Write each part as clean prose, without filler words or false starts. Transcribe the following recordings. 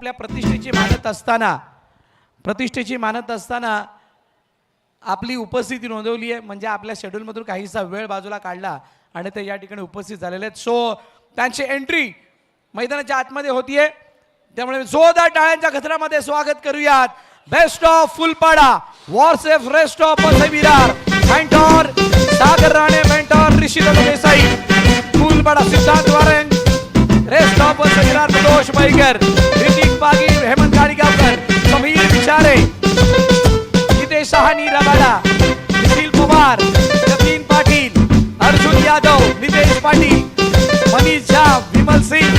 आपल्या प्रतिष्ठेची मानत असताना आपली उपस्थिती नोंदवली आहे, म्हणजे आपल्या शेड्यूलमधून काहीसा वेळ बाजूला काढला आणि ते या ठिकाणी उपस्थित झालेले आहेत. सो त्यांची एंट्री मैदानाच्या आतमध्ये होतीये, त्यामुळे जोरदार टाळ्यांच्या गजरामध्ये स्वागत करूयात. बेस्ट ऑफ फुलपाडा, वॉरसेफ rest of Virar, mentor Sagar Rane, mentor Rishi Desai, Fulpada Siddhant Warang, rest of Virar Pradosh Baigar, Hrithik Pagir, Hemant Gadigaonkar, Sameer Vichare, Nitesh Sahani Rabada, Nikhil Pawar, Jatin Patil, Arjun Yadav, Nitesh Patil, Manish Jha, Vimal सिंह,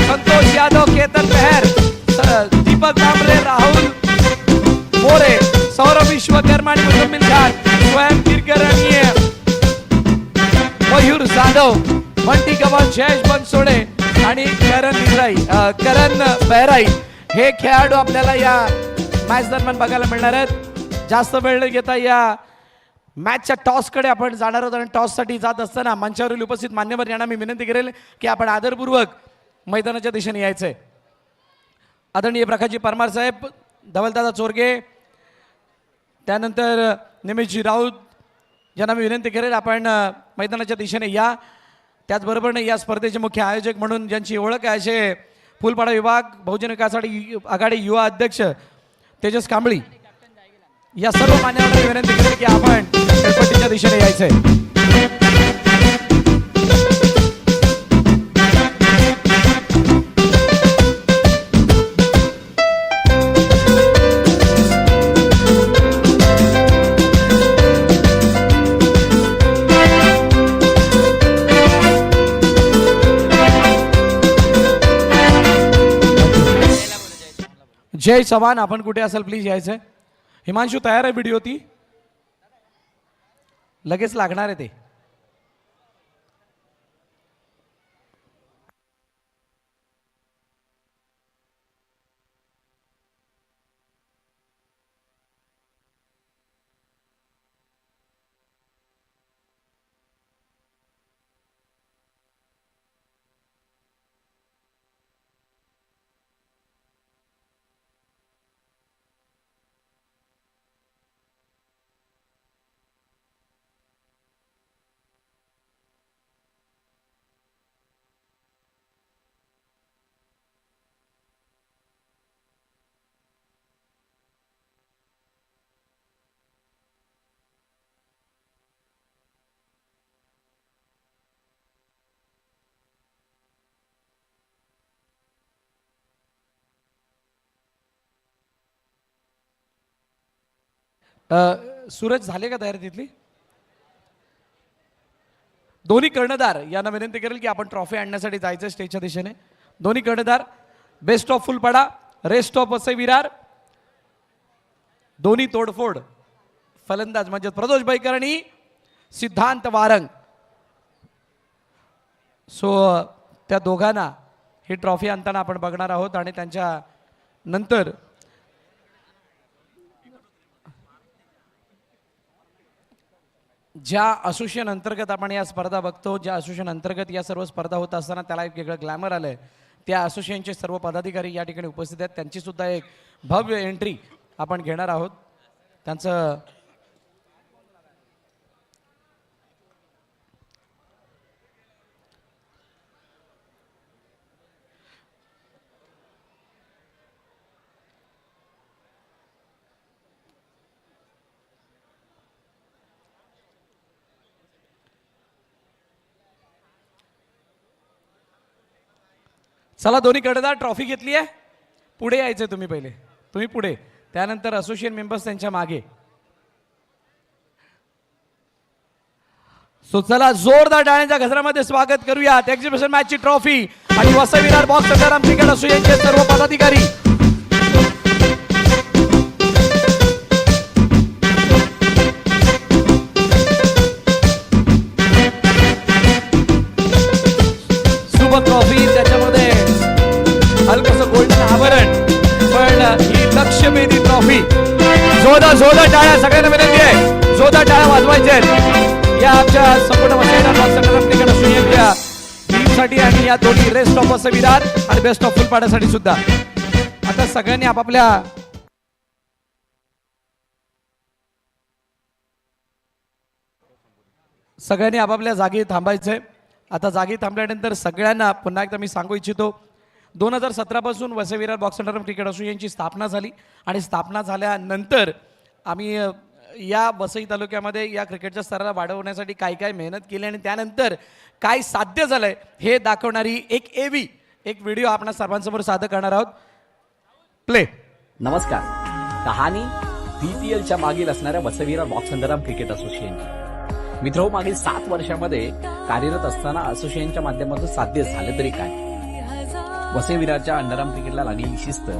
संतोष यादव, केतन मेहर, दीपक कांबळे, राहुल मोरे, सौरभ विश्वकर्मा आणि मुजम्मिल खान, स्वयं गिरकरणी, मयूर जाधव, मंटी गव्हाण, जयेश बनसोडे आणि करण बेहराई हे खेळाडू आपल्याला या मॅच दरम्यान बघायला मिळणार आहेत. जास्त वेळ न घेता या मॅचच्या टॉसकडे आपण जाणार आहोत आणि टॉससाठी जात असताना मंचावरील उपस्थित मान्यवर यांना मी विनंती करेल की आपण आदरपूर्वक मैदानाच्या दिशेने यायचंय. आदरणीय प्रकाशजी परमार साहेब, धवलदादा चोरगे, त्यानंतर निमेशजी राऊत यांना मी विनंती करेल आपण मैदानाच्या दिशेने या. त्याचबरोबर या स्पर्धेचे मुख्य आयोजक म्हणून ज्यांची ओळख आहे असे फुलपाडा विभाग बहुजन विकास आघाडी युवा अध्यक्ष तेजस कांबळी, या सर्व मान्यवरांना विनंती करेल की आपण खेळपट्टीच्या दिशेने यायचंय. जय चव्हाण, आपण कुठे असाल प्लीज यायचंय. हिमांशू तयार आहे व्हिडिओ, ती लगेच लागणार आहे ते. सूरज झाले का तयारी तिथली? दोन्ही कर्णधार यांना विनंती करेल की आपण ट्रॉफी आणण्यासाठी जायचं स्टेजच्या दिशेने. दोन्ही कर्णधार, best of Fulpada, rest of Vasai Virar, दोन्ही तोडफोड फलंदाज म्हणजे प्रदोष बैकर आणि सिद्धांत वारंग. सो त्या दोघांना ही ट्रॉफी आणताना आपण बघणार आहोत आणि त्यांच्या नंतर ज्या असोसिएशन अंतर्गत आपण या स्पर्धा बघतो, ज्या असोसिएशन अंतर्गत या सर्व स्पर्धा होत असताना त्याला एक वेगळं ग्लॅमर आलंय. त्या असोसिएशनचे सर्व पदाधिकारी या ठिकाणी उपस्थित आहेत. त्यांची सुद्धा एक भव्य एंट्री आपण घेणार आहोत. त्यांचं चला, दोन्ही कर्णधार ट्रॉफी घेतली आहे, पुढे यायचंय. तुम्ही पहिले, तुम्ही पुढे, त्यानंतर असोसिएशन मेंबर्स त्यांच्या मागे. सो चला, जोरदार टाळ्यांच्या गजरामध्ये स्वागत करूयात. एक्झिबिशन मॅचची ट्रॉफी आणि वसई विरार बॉक्स संग्राम क्रिकेट असोसिएशनचे सर्व पदाधिकारी. ट्रॉफी, त्याच्यामध्ये हलकसं गोल्डन आवरण, पण ही लक्ष्यवेधी ट्रॉफी. जोरदार टाळ्या सगळ्यांना विनंती आहे, जोरदार टाळ्या वाजवायच्या या आमच्या संपूर्ण टीमसाठी आणि या दोन्ही रेस्ट ऑफ विरार आणि बेस्ट ऑफ फुलपाड्यासाठी सुद्धा. सगळ्यांनी आपापल्या जागी थांबायचंय. आता जागी थांबल्यानंतर सगळ्यांना पुन्हा एकदा मी सांगू इच्छितो, 2017 पासून Vasai Virar box underarm cricket असोसिएशनची स्थापना झाली आणि स्थापना झाल्यानंतर आम्ही या वसई तालुक्यामध्ये या क्रिकेटच्या स्तराला वाढवण्यासाठी काय काय मेहनत केली आणि त्यानंतर काय साध्य झालंय हे दाखवणारी एक व्हिडिओ आपण सर्वांसमोर सादर करणार आहोत. प्ले. नमस्कार. कहाणी BPLच्या मागील असणाऱ्या Vasai Virar box underarm cricket असोसिएशनची. मित्र, मागील 7 वर्षामध्ये कार्यरत असताना असोसिएशनच्या माध्यमातून साध्य झालं तरी काय? वसई विरारच्या अंडरआर्म क्रिकेटला लागलेली शिस्त,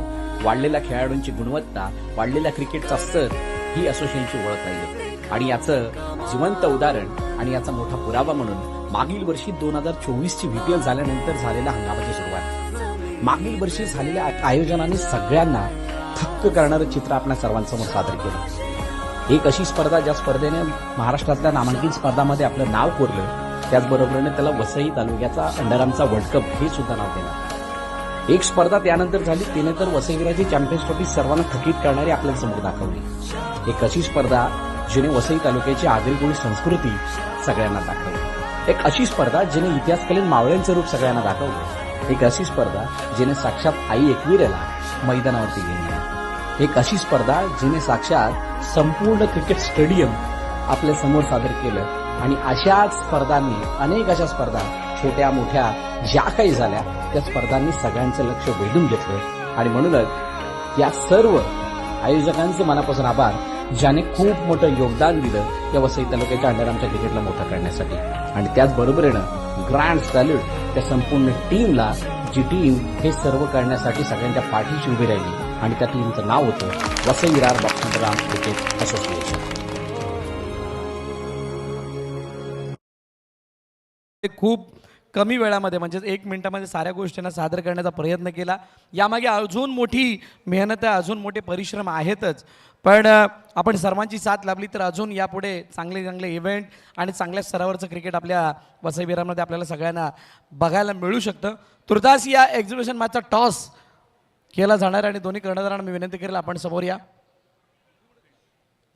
वाढलेल्या खेळाडूंची गुणवत्ता, वाढलेल्या क्रिकेटचा स्तर ही असोसिएशनची ओळख राहिली. आणि याचं जिवंत उदाहरण आणि याचा मोठा पुरावा म्हणून मागील वर्षी 2024ची VPL झाल्यानंतर झालेल्या हंगामाची सुरुवात. मागील वर्षी झालेल्या आयोजनाने सगळ्यांना थक्क करणारं चित्र आपल्या सर्वांसमोर सादर केलं. एक अशी स्पर्धा ज्या स्पर्धेने महाराष्ट्रातल्या नामांकित स्पर्धांमध्ये आपलं नाव कोरलं, त्याचबरोबरीने त्याला वसई तालुक्याचा अंडरआर्मचा वर्ल्ड कप हे सुद्धा नाव दिलं. एक स्पर्धा त्यानंतर झाली, तिने तर वसई विरारची चॅम्पियन्स ट्रॉफी सर्वांना थकीत करणारी आपल्या समोर दाखवली. एक अशी स्पर्धा जिने वसई तालुक्याची आगळीवेगळी संस्कृती सगळ्यांना दाखवली. एक अशी स्पर्धा जिने इतिहासकालीन मावळ्यांचं रूप सगळ्यांना दाखवलं. एक अशी स्पर्धा जिने साक्षात आई एकविरेला मैदानावरती घेऊन गेली. एक अशी स्पर्धा जिने साक्षात संपूर्ण क्रिकेट स्टेडियम आपल्या समोर सादर केलं. आणि अशाच स्पर्धांनी, अनेक अशा स्पर्धा छोट्या मोठ्या ज्या काही झाल्या, त्या स्पर्धांनी सगळ्यांचं लक्ष वेधून घेतलं. आणि म्हणूनच या सर्व आयोजकांचे मनापासून आभार, ज्याने खूप मोठं योगदान दिलं या वसई तालुक्याच्या अंडरआर्मच्या क्रिकेटला मोठं करण्यासाठी. आणि त्याचबरोबरीनं ग्रँड सॅल्यूट त्या संपूर्ण टीमला, जी टीम हे सर्व करण्यासाठी सगळ्यांच्या पाठीशी उभी राहिली. आणि त्या टीमचं नाव होतं Vasai Virar box underarm cricket association. खूप कमी वेळामध्ये म्हणजे 1 मिनिटामध्ये साऱ्या गोष्टींना सादर करण्याचा प्रयत्न केला. यामागे अजून मोठी मेहनत आहे, अजून मोठे परिश्रम आहेतच, पण आपण सर्वांची साथ लाभली तर अजून यापुढे चांगले चांगले इव्हेंट आणि चांगल्या स्तरावरचं क्रिकेट आपल्या वसई विरारमध्ये आपल्याला सगळ्यांना बघायला मिळू शकतं. तुर्तास या एक्झिबिशन मॅचचा टॉस केला जाणार आणि दोन्ही कर्णधारांना मी विनंती करेल आपण समोर या.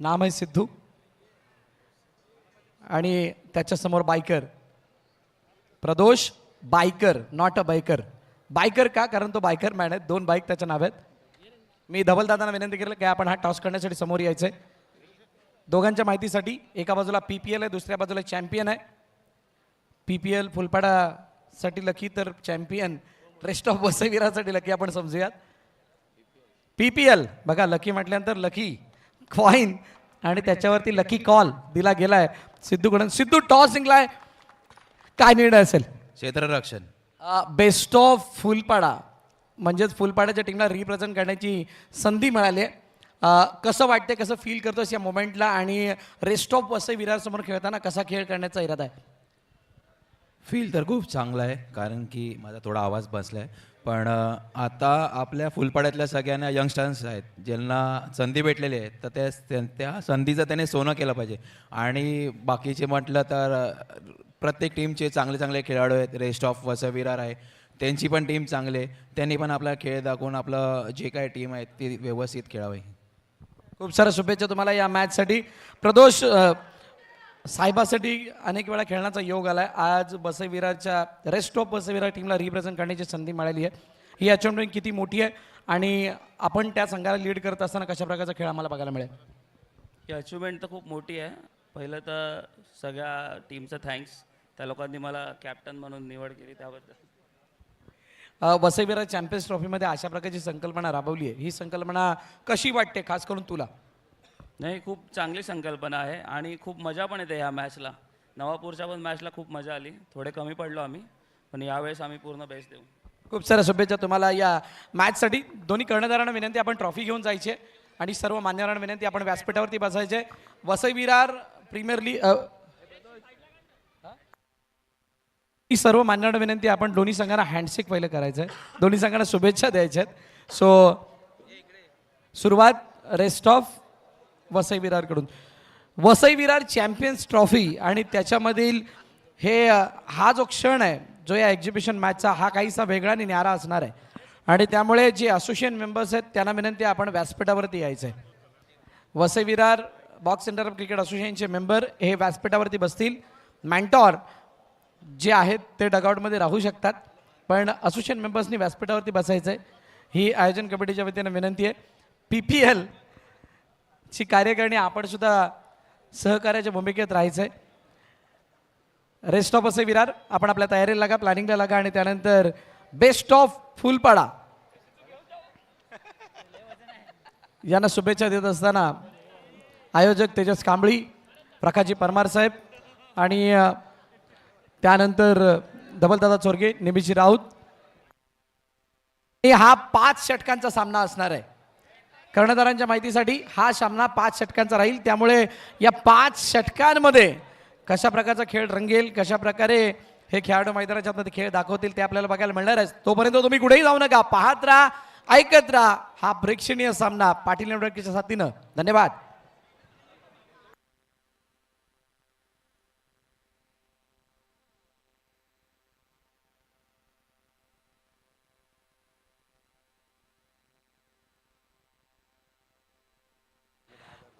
नाम आहे सिद्धू आणि त्याच्यासमोर biker Pradosh. Biker, not a biker. Biker का? कारण तो बायकर मॅन आहे. 2 बाईक त्याच्या नाव आहेत. मी धवलदादांना विनंती केलं की आपण हा टॉस करण्यासाठी समोर यायचंय. दोघांच्या माहितीसाठी, एका बाजूला PPL आहे, दुसऱ्या बाजूला चॅम्पियन आहे. PPL फुलपाडासाठी लकी, तर चॅम्पियन रेस्ट ऑफ वसई विरारसाठी लकी आपण समजूयात. PPL बघा, लकी म्हटल्यानंतर लकी कॉइन आणि त्याच्यावरती लकी कॉल दिला गेलाय सिद्धूकडून. सिद्धू टॉस जिंकलाय, काय निर्णय असेल? क्षेत्ररक्षण. बेस्ट ऑफ फुलपाडा म्हणजेच फुलपाड्याच्या टीमला रिप्रेझेंट करण्याची संधी मिळाली आहे. कसं वाटते, कसं फील करतोस या मोमेंटला आणि रेस्ट ऑफ वसई विरार समोर खेळताना कसा खेळ करण्याचा इरादा आहे? फील तर खूप चांगला आहे, कारण की माझा थोडा आवाज बसला आहे. पण आता आपल्या फुलपाड्यातल्या सगळ्यांना यंगस्टर्स आहेत ज्यांना संधी भेटलेली आहे, तर त्या संधीचं त्याने सोनं केलं पाहिजे. आणि बाकीचे म्हटलं तर प्रत्येक टीमचे चांगले चांगले खेळाडू आहेत. रेस्ट ऑफ वसई विरार आहे, त्यांची पण टीम चांगली आहे. त्यांनी पण आपला खेळ दाखवून आपलं जे काही टीम आहे ती व्यवस्थित खेळावी. खूप साऱ्या शुभेच्छा तुम्हाला या मॅचसाठी. प्रदोष, साहेबासाठी अनेक वेळा खेळण्याचा योग आलाय. आज वसई विरारच्या रेस्ट ऑफ वसई विरार टीमला रिप्रेझेंट करण्याची संधी मिळाली आहे. ही अचिव्हमेंट किती मोठी आहे आणि आपण त्या संघाला लीड करत असताना कशा प्रकारचा खेळ आम्हाला बघायला मिळेल? ही अचिव्हमेंट तर खूप मोठी आहे. पहिलं तर सगळ्या टीमचं थँक्स, त्या लोकांनी मला कॅप्टन म्हणून निवड केली त्याबद्दल. वसई विरार चॅम्पियन्स ट्रॉफीमध्ये अशा प्रकारची संकल्पना राबवली आहे, ही संकल्पना कशी वाटते खास करून तुला? नाही, खूप चांगली संकल्पना आहे आणि खूप मजा पण येते ह्या मॅचला. नवापूरच्या पण मॅचला खूप मजा आली. थोडे कमी पडलो आम्ही, पण यावेळेस आम्ही पूर्ण बेस्ट देऊ. खूप साऱ्या शुभेच्छा तुम्हाला या मॅचसाठी. दोन्ही कर्णधारांना विनंती, आपण ट्रॉफी घेऊन जायचे आणि सर्व मान्यवरांना विनंती, आपण व्यासपीठावरती बसायचे. वसई विरार प्रीमियर लीग सर्व मान्यवरांना विनंती, आपण दोन्ही संघांना हँडशेक पहिले करायचं आहे, दोन्ही संघांना शुभेच्छा द्यायच्या आहेत. सो सुरुवात रेस्ट ऑफ वसई विरारकडून. वसई विरार चॅम्पियन्स ट्रॉफी आणि त्याच्यामधील हा जो क्षण आहे, जो या एक्झिबिशन मॅचचा, हा काहीसा वेगळा आणि न्यारा असणार आहे. आणि त्यामुळे जे असोसिएशन मेंबर्स आहेत त्यांना विनंती आहे आपण व्यासपीठावरती यायचं आहे. Vasai Virar box centre of cricket असोसिएशनचे मेंबर हे व्यासपीठावरती बसतील. मॅन्टॉर जे आहेत ते डगआउटमध्ये राहू शकतात, पण असोसिएशन मेंबर्सनी व्यासपीठावरती बसायचं आहे ही आयोजन कमिटीच्या वतीनं विनंती आहे. PPL ची कार्यकारिणी आपण सुद्धा सहकार्याच्या भूमिकेत राहायचं आहे. रेस्ट ऑफ वसई विरार आपण आपल्या तयारीला लागा, प्लॅनिंगला लागा आणि त्यानंतर बेस्ट ऑफ फुलपाडा यांना शुभेच्छा देत असताना आयोजक तेजस कांबळी, प्रकाशजी परमार साहेब आणि त्यानंतर धवलदादा चोरगे, निमिषजी राऊत. हा 5 षटकांचा सामना असणार आहे. कर्णधारांच्या माहितीसाठी हा सामना 5 षटकांचा राहील. त्यामुळे या 5 षटकांमध्ये कशा प्रकारचा खेळ रंगेल, कशा प्रकारे हे खेळाडू मैदानाच्या आतमध्ये खेळ दाखवतील ते आपल्याला बघायला मिळणार आहे. तोपर्यंत तुम्ही कुठेही जाऊ नका, पाहत राहा, ऐकत राहा हा प्रेक्षणीय सामना पाटील नेटवर्कच्या साथीनं. धन्यवाद.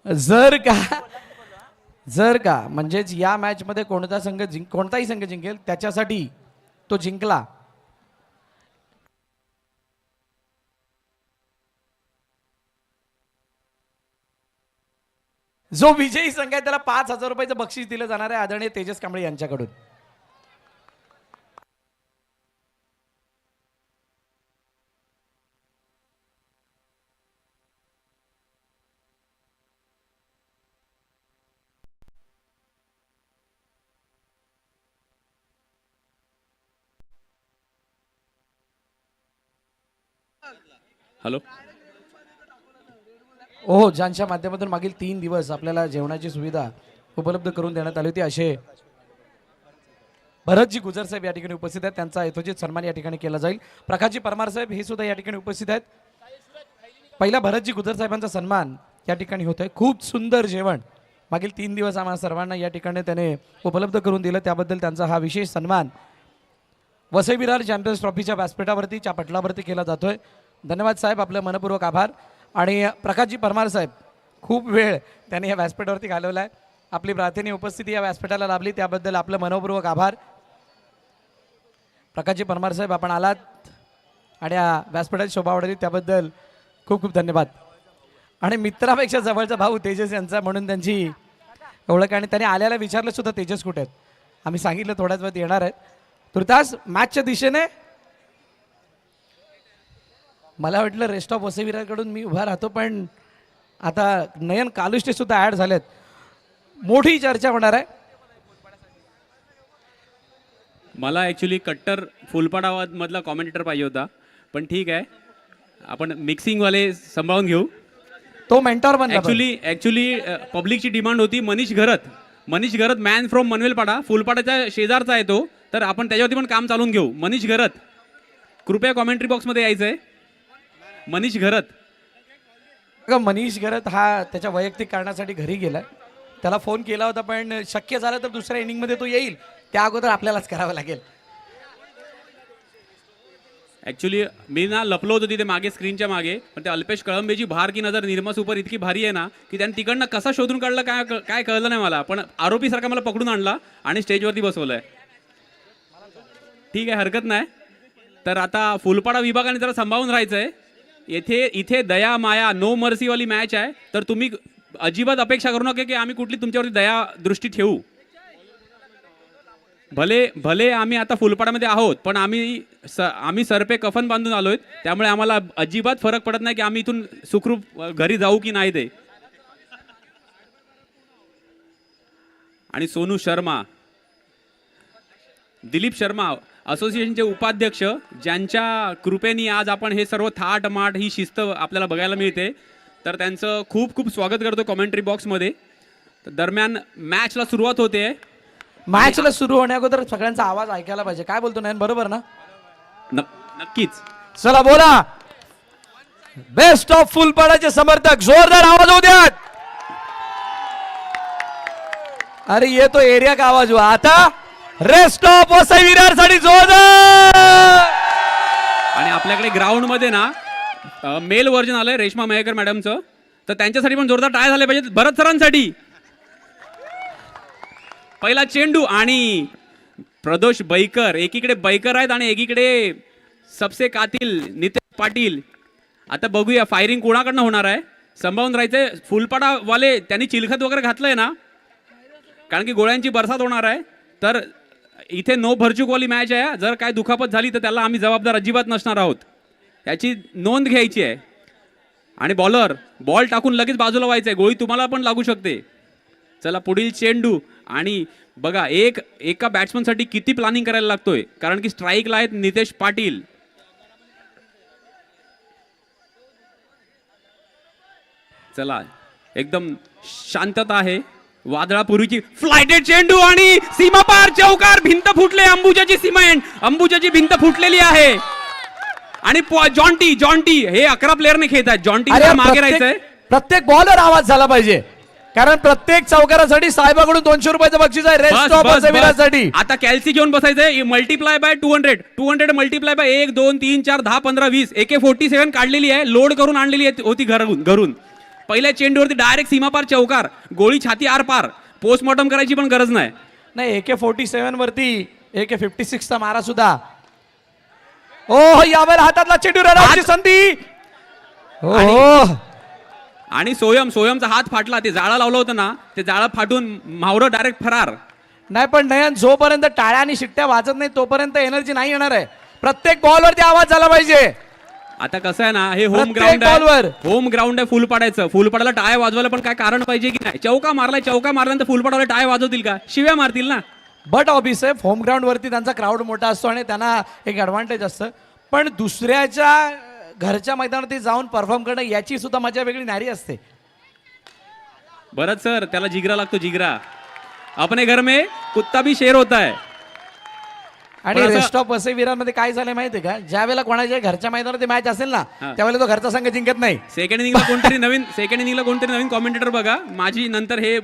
जर का म्हणजेच या मॅच मध्ये कोणताही संघ जिंकेल त्याच्यासाठी तो जिंकला जो विजयी संघ आहे त्याला 5,000 रुपयाचं बक्षीस दिलं जाणार आहे आदरणीय तेजस कांबळे यांच्याकडून. हॅलो. हो, ज्यांच्या माध्यमातून मागील 3 दिवस आपल्याला जेवणाची सुविधा उपलब्ध करून देण्यात आली होती असे भरतजी गुजर साहेब या ठिकाणी उपस्थित आहेत. त्यांचा यथोचित सन्मान या ठिकाणी केला जाईल. प्रकाशजी परमार साहेब हे सुद्धा या ठिकाणी उपस्थित आहेत. पहिला भरतजी गुजर साहेबांचा सन्मान या ठिकाणी होत आहे. खूप सुंदर जेवण मागील 3 दिवस आम्हाला सर्वांना या ठिकाणी त्याने उपलब्ध करून दिलं, त्याबद्दल त्यांचा हा विशेष सन्मान वसई विरार चॅम्पियन्स ट्रॉफीच्या व्यासपीठावरती च्या पटलावरती केला जातोय. धन्यवाद साहेब, आपलं मनपूर्वक आभार. आणि प्रकाशजी परमार साहेब खूप वेळ त्यांनी या व्यासपीठावरती घालवला आहे. आपली प्रार्थनीय उपस्थिती या व्यासपीठाला लाभली त्याबद्दल आपलं मनपूर्वक आभार. प्रकाशजी परमार साहेब आपण आलात आणि या व्यासपीठाची शोभा वाढवली त्याबद्दल खूप खूप धन्यवाद. आणि मित्रापेक्षा जवळचा भाऊ तेजस यांचा म्हणून त्यांची ओळख, आणि त्यांनी आल्याला विचारलं सुद्धा तेजस कुठे आहेत. आम्ही सांगितलं थोड्याच वेळात येणार आहेत. तुर्तास मॅचच्या दिशेने मला वाटलं रेस्ट ऑफ वसई विरारकडून मी उभा राहतो, पण आता नयन कालुष्टे सुद्धा ॲड झालेत. मोठी चर्चा होणार आहे. मला ॲक्च्युली कट्टर फुलपाडा मधला कॉमेंटेटर पाहिजे होता, पण ठीक आहे, आपण मिक्सिंगवाले सांभाळून घेऊ. तो मेंटॉर बनला. ॲक्च्युली पब्लिकची डिमांड होती मनीष घरत मॅन फ्रॉम मनवेलपाडा, फुलपाड्याच्या शेजारचा आहे तो, तर आपण त्याच्यावरती पण काम चालून घेऊ. मनीष घरत कृपया कॉमेंट्री बॉक्समध्ये यायचं आहे. मनीष घरत हा त्याच्या वैयक्तिक कारणासाठी घरी गेलाय. त्याला फोन केला होता, पण शक्य झालं तर दुसऱ्या इनिंगमध्ये तो येईल, त्या अगोदर आपल्यालाच करावं लागेल. ॲक्च्युली मी ना लपलो होतो तिथे मागे स्क्रीनच्या मागे, पण ते अल्पेश कळंबेची बाहर की नजर निर्मा सुपर इतकी भारी आहे ना की त्यांनी तिकडनं कसा शोधून काढला काय कळलं नाही मला, पण आरोपी सारखा मला पकडून आणला आणि स्टेजवरती बसवलंय. ठीक आहे, हरकत नाही. तर आता फुलपाडा विभागाने जरा सांभाळून राहायचं आहे. इथे दया माया नो मर्सीवाली मॅच आहे, तर तुम्ही अजिबात अपेक्षा करू नका की आम्ही कुठली तुमच्यावरती दया दृष्टी ठेवू. भले आम्ही आता फुलपाड्यामध्ये आहोत, पण आम्ही सरपे कफन बांधून आलोय, त्यामुळे आम्हाला अजिबात फरक पडत नाही की आम्ही इथून सुखरूप घरी जाऊ की नाही ते. आणि सोनू शर्मा, दिलीप शर्मा असोसिएशनचे उपाध्यक्ष, ज्यांच्या कृपेने आज आपण हे सर्व थाटमाट ही शिस्त आपल्याला बघायला मिळते, तर त्यांचं खूप खूप स्वागत करतो कॉमेंट्री बॉक्समध्ये. दरम्यान मॅचला सुरुवात होते. मॅचला सुरू होण्या अगोदर सगळ्यांचा आवाज ऐकायला पाहिजे. काय बोलतो नाही, बरोबर ना? नक्कीच. चला बोला. बेस्ट ऑफ फुलपाडाचे समर्थक जोरदार आवाज होऊ द्यात. अरे ये तो एरिया का आवाज हुआ. आता रेस्ट ऑफ वसई विरार साठी जोरदार. आणि आपल्याकडे ग्राउंडमध्ये ना मेल व्हर्जन आलंय रेश्मा मयेकर मॅडमचं, तर त्यांच्यासाठी पण जोरदार टाळ्या झाल्या पाहिजेत. भरत सरांसाठी पहिला चेंडू आणि प्रदोष बैकर, एकीकडे बैकर आहेत आणि एकीकडे सबसे कातील नितेश पाटील. आता बघूया फायरिंग कोणाकडनं होणार आहे, संभावून राहायचंय. फुलपाडावाले त्यांनी चिलखत वगैरे घातलंय ना, कारण की गोळ्यांची बरसात होणार आहे. तर इथे नो भरचूकवाली मॅच आहे. जर काय दुखापत झाली तर त्याला आम्ही जबाबदार अजिबात नसणार आहोत, याची नोंद घ्यायची आहे. आणि बॉलर बॉल टाकून लगेच बाजूला व्हायचंय, गोळी तुम्हाला पण लागू शकते. चला पुढील चेंडू. आणि बघा एका बॅट्समनसाठी किती प्लॅनिंग करायला लागतोय, कारण की स्ट्राईकला आहेत नितेश पाटील. चला एकदम शांतता आहे. वादळापूर्वीची फ्लायटेड चेंडू आणि सीमापार चौकार. भिंत फुटले, अंबुजाची सिमेंट, अंबुजाची भिंत फुटलेली आहे. आणि जॉन्टी हे 11 प्लेअरने खेळत आहेत. जॉन्टी मागे राहायचंय. प्रत्येक बॉलर आवाज झाला पाहिजे, कारण प्रत्येक चौकारासाठी साहेबाकडून 200 रुपयाचं बक्षीस आहे रेस्ट ऑफ बसविरासाठी. आता कॅल्सी घेऊन बसायचंय. Multiply by 200 multiply by 1 2 3 4 10 15 20 AK-47 काढलेली आहे, लोड करून आणलेली होती घरून. पहिल्या चेंडूवरती डायरेक्ट सीमापार चौकार, गोळी छाती आर पार. पोस्टमॉर्टम करायची पण गरज नाही. AK-47 वरती AK-56 चा मारा सुद्धा. ओ यावर हातातला चेंडू रनआउटची संधी. आणि सोयमचा हात फाटला. ते जाळं लावलं होतं ना, ते जाळं फाटून मावरं डायरेक्ट फरार. नाही पण नयन, जोपर्यंत टाळ्या आणि शिट्ट्या वाजत नाही तोपर्यंत एनर्जी नाही येणार आहे. प्रत्येक बॉलवरती आवाज झाला पाहिजे. आता कसं आहे ना, हे होम प्रत्येक ग्राउंड बॉलवर. आहे, होम ग्राउंड आहे. फुलपाडाला टाळ्या वाजवायला पण काय कारण पाहिजे की नाही. चौका मारल्यानंतर फुलपाडाला टाळ्या वाजवतील का? शिव्या मारतील ना. बट ऑब्विस होम ग्राउंड वरती त्यांचा क्राऊड मोठा असतो आणि त्यांना एक ऍडव्हान्टेज असतं. पण दुसऱ्याच्या घरच्या मैदानावरती जाऊन परफॉर्म करणं याची सुद्धा मजा वेगळी न्यारी असते. भरत सर, त्याला जिगरा लागतो, जिगरा. अपने घर में कुत्ता भी शेर होता है. आणि रेस्ट ऑफ वसईविरांमध्ये काय झालं माहितीये का, ज्या वेळेला कोणाच्या घरच्या मैदानावरती मॅच असेल ना, त्यावेळेला तो घरचा संघ जिंकत नाही. सेकंड इनिंगला कोणतरी नवीन कॉमेंटेटर बघा माझी, नंतर हे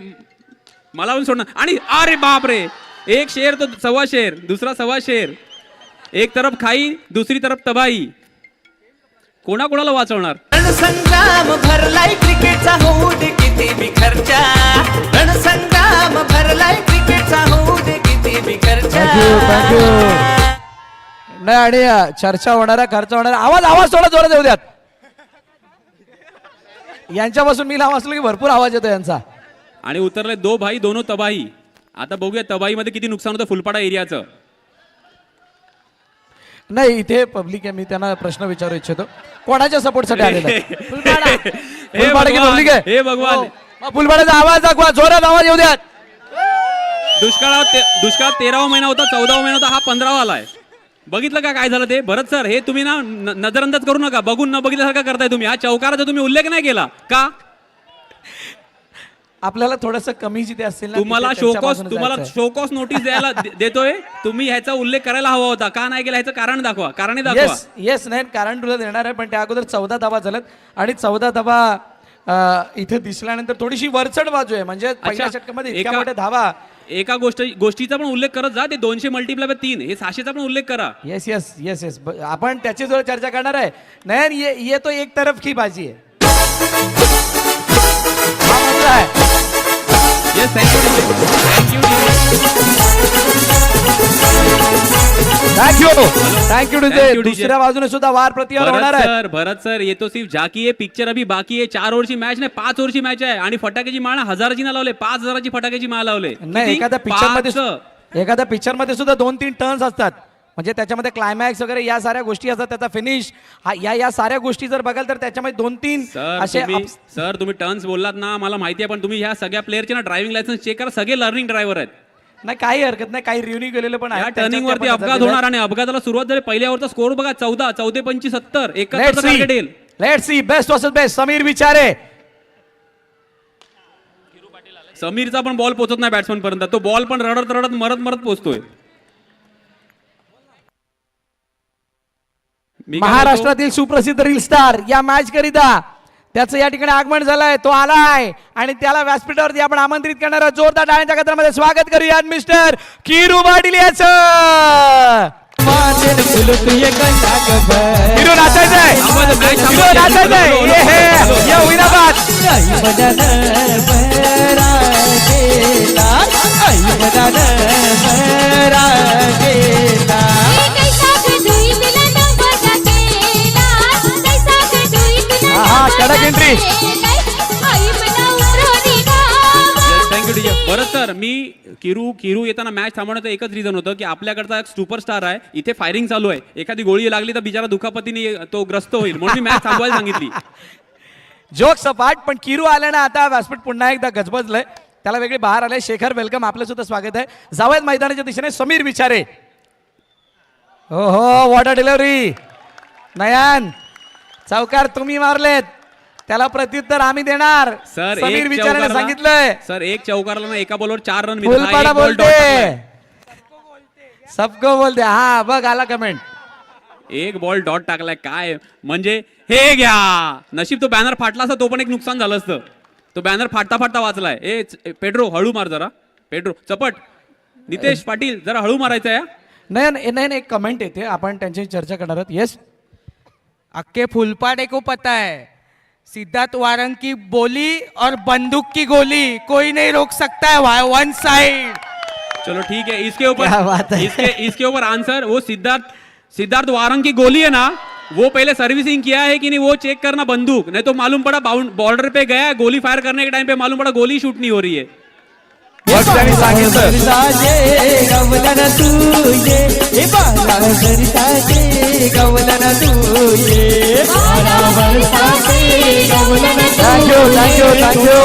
मला पण सोडणार. आणि अरे बाप रे, एक शेर तो 1.25 शेर, दुसरा 1.25 शेर. एक तरफ खाई, दुसरी तरफ तबाही. कोणाला वाचवणार? रणसंग्राम भरलाय क्रिकेटचा, होऊ दे किती बी खर्चा. रणसंग्राम भरलाय क्रिकेटचा, होऊ दे किती बी खर्चा. नाही आणि चर्चा होणारा, खर्च होणारा. आवाज थोडा जोरात येऊ द्यात. यांच्यापासून मी लांब असलो की भरपूर आवाज येतो यांचा. आणि उतरले 2 भाई दोनो तबाही. आता बघूया तबाहीमध्ये किती नुकसान होतं फुलपाडा एरियाचं. नाही इथे पब्लिक आहे, मी त्यांना प्रश्न विचारू इच्छितो, कोणाच्या सपोर्टसाठी आलेलं आहे? फुलपाडा की पब्लिक आहे? हे भगवान, मग फुलपाड्याचा आवाज दाखवा, जोरात आवाज येऊ द्यात. दुष्काळ 13वा महिना होता, 14वा महिना होता, हा 15वा आलाय. बघितलं का काय झालं ते? भरत सर, हे तुम्ही ना नजरअंदाज करू नका. बघून न बघितल्यासारखं करताय तुम्ही. हा चौकाराचा तुम्ही उल्लेख नाही केला का? आपल्याला थोडस कमी जिथे असेल ना, तुम्हाला तिथे त्यांच्या बाजूने तुम्हाला जायचंय. शोकॉस नोटीस द्यायला देतोय. तुम्ही ह्याचा उल्लेख करायला हवा होता, का नाही केला ह्याचं कारण दाखवा. कारणे दाखवा. येस नाही, कारण तुला देणार आहे, पण त्या अगोदर 14 धावा झाल्यात. आणि 14 धावा इथे दिसल्यानंतर थोडीशी वरचढ बाजू आहे. म्हणजे पहिल्या षटकामध्ये इतक्या मोठ्या धावा. एका गोष्टीचा पण उल्लेख करत जा. ते 200 मल्टिप्लाय 3 हे 600चा पण उल्लेख करा. येस आपण त्याची जोर चर्चा करणार आहे. नाही ये तो एक तरफ की बाजी आहे. हा मुद्दा आहे. येस, थँक्यू दुसऱ्या बाजूने सुद्धा वार प्रतिवार होणार आहे. भरत सर, ये तो सिर्फ झाकी है, पिक्चर अभी बाकी है. 4 ओव्हरची मॅच नाही, 5 ओव्हरची मॅच आहे. आणि फटाक्याची माळ 1000ची ना लावले, 5000ची फटाक्याची माळ लावले. नाही, एखाद्या पिक्चर मध्ये सुद्धा 2-3 टर्न्स असतात. म्हणजे त्याच्यामध्ये क्लायमॅक्स वगैरे या साऱ्या गोष्टी असतात, त्याचा फिनिश या साऱ्या गोष्टी जर बघाल तर त्याच्यामध्ये 2-3 असे. सर तुम्ही टर्न्स बोललात ना, मला माहिती आहे, पण तुम्ही ह्या सगळ्या प्लेअरचे ना ड्रायव्हिंग लायसन्स चेक करा. सगळे लर्निंग ड्रायव्हर आहेत. नाही काही हरकत नाही, काही रिव्ह्यू गेलेले पण या टर्निंग वरती अपघात होणार. आणि अपघाताला सुरुवात झाली. पहिल्या ओव्हरचा स्कोर बघा, 14 14 70 71. Let's see best versus best. Sameer Vichare, समीरचा पण बॉल पोहोचत नाही बॅट्समन पर्यंत. तो बॉल पण रडत मरत पोहोचतोय. महाराष्ट्रातील सुप्रसिद्ध रील स्टार या मॅच करिता त्याचं या ठिकाणी आगमन झालंय. तो आलाय आणि त्याला व्यासपीठावरती आपण आमंत्रित करणार आहोत. जोरदार टाळ्यांच्या गजरामध्ये स्वागत करूया मिस्टर किरू पाटील याचं. हिरो नाचायचंय, हिरो नाचायचंय. ये हे, ये होईनाबाद. हा, कडक एंट्री. Thank you DJ. बरं सर, मी किरू येताना मॅच थांबवण्याचं एकच रिझन होतं की आपल्याकडचा एक सुपरस्टार आहे, इथे फायरिंग चालू आहे, एखादी गोळी लागली तर बिचारा दुखापतीने तो ग्रस्त होईल, म्हणून मी मॅच थांबवायला सांगितली. जोक सपाट, पण किरू आल्यानं आता व्यासपीठ पुन्हा एकदा गजबजलंय, त्याला वेगळी बाहेर आले. शेखर वेलकम, आपलं सुद्धा स्वागत आहे. जावेद मैदानाच्या दिशेने समीर विचारे. हो हो, वॉटर डिलिव्हरी. नयन चौकार तुम्ही मारलेत, त्याला प्रत्युत्तर आम्ही देणार. सर समीर विचाराने सांगितलंय. सर एक चौकारला ना एका बॉलवर 4 रन फुलपाडा बोलते, सबको बोलते. हा बघ, आला कमेंट. एक बॉल डॉट टाकलाय. काय म्हणजे, हे घ्या, नशीब तो बॅनर फाटला असता, तो पण एक नुकसान झालं असतं. तो बॅनर फाटता फाटता वाचलाय. पेड्रो हळू मार जरा, पेड्रो चपट. नितेश पाटील जरा हळू मारायचं आहे. नाही, एक कमेंट येते, आपण त्यांच्याशी चर्चा करणार आहोत. येस, अक्के फुलपाड़े को पता है सिद्धार्थ वारंग की बोली और बंदूक की गोली कोई नहीं रोक सकता है. One side. चलो ठीक है, इसके क्या बात ऊपर है? इसके ऊपर आंसर. वो सिद्धार्थ वारंग की गोली है ना, वो पहले सर्विसिंग किया है कि नहीं वो चेक करना बंदूक. नहीं तो मालूम पड़ा बॉर्डर पे गया, गोली फायर करने के टाइम पे मालूम पड़ा गोली शूट नहीं हो रही है. त्यांनी सांगितलं. थँक्यू.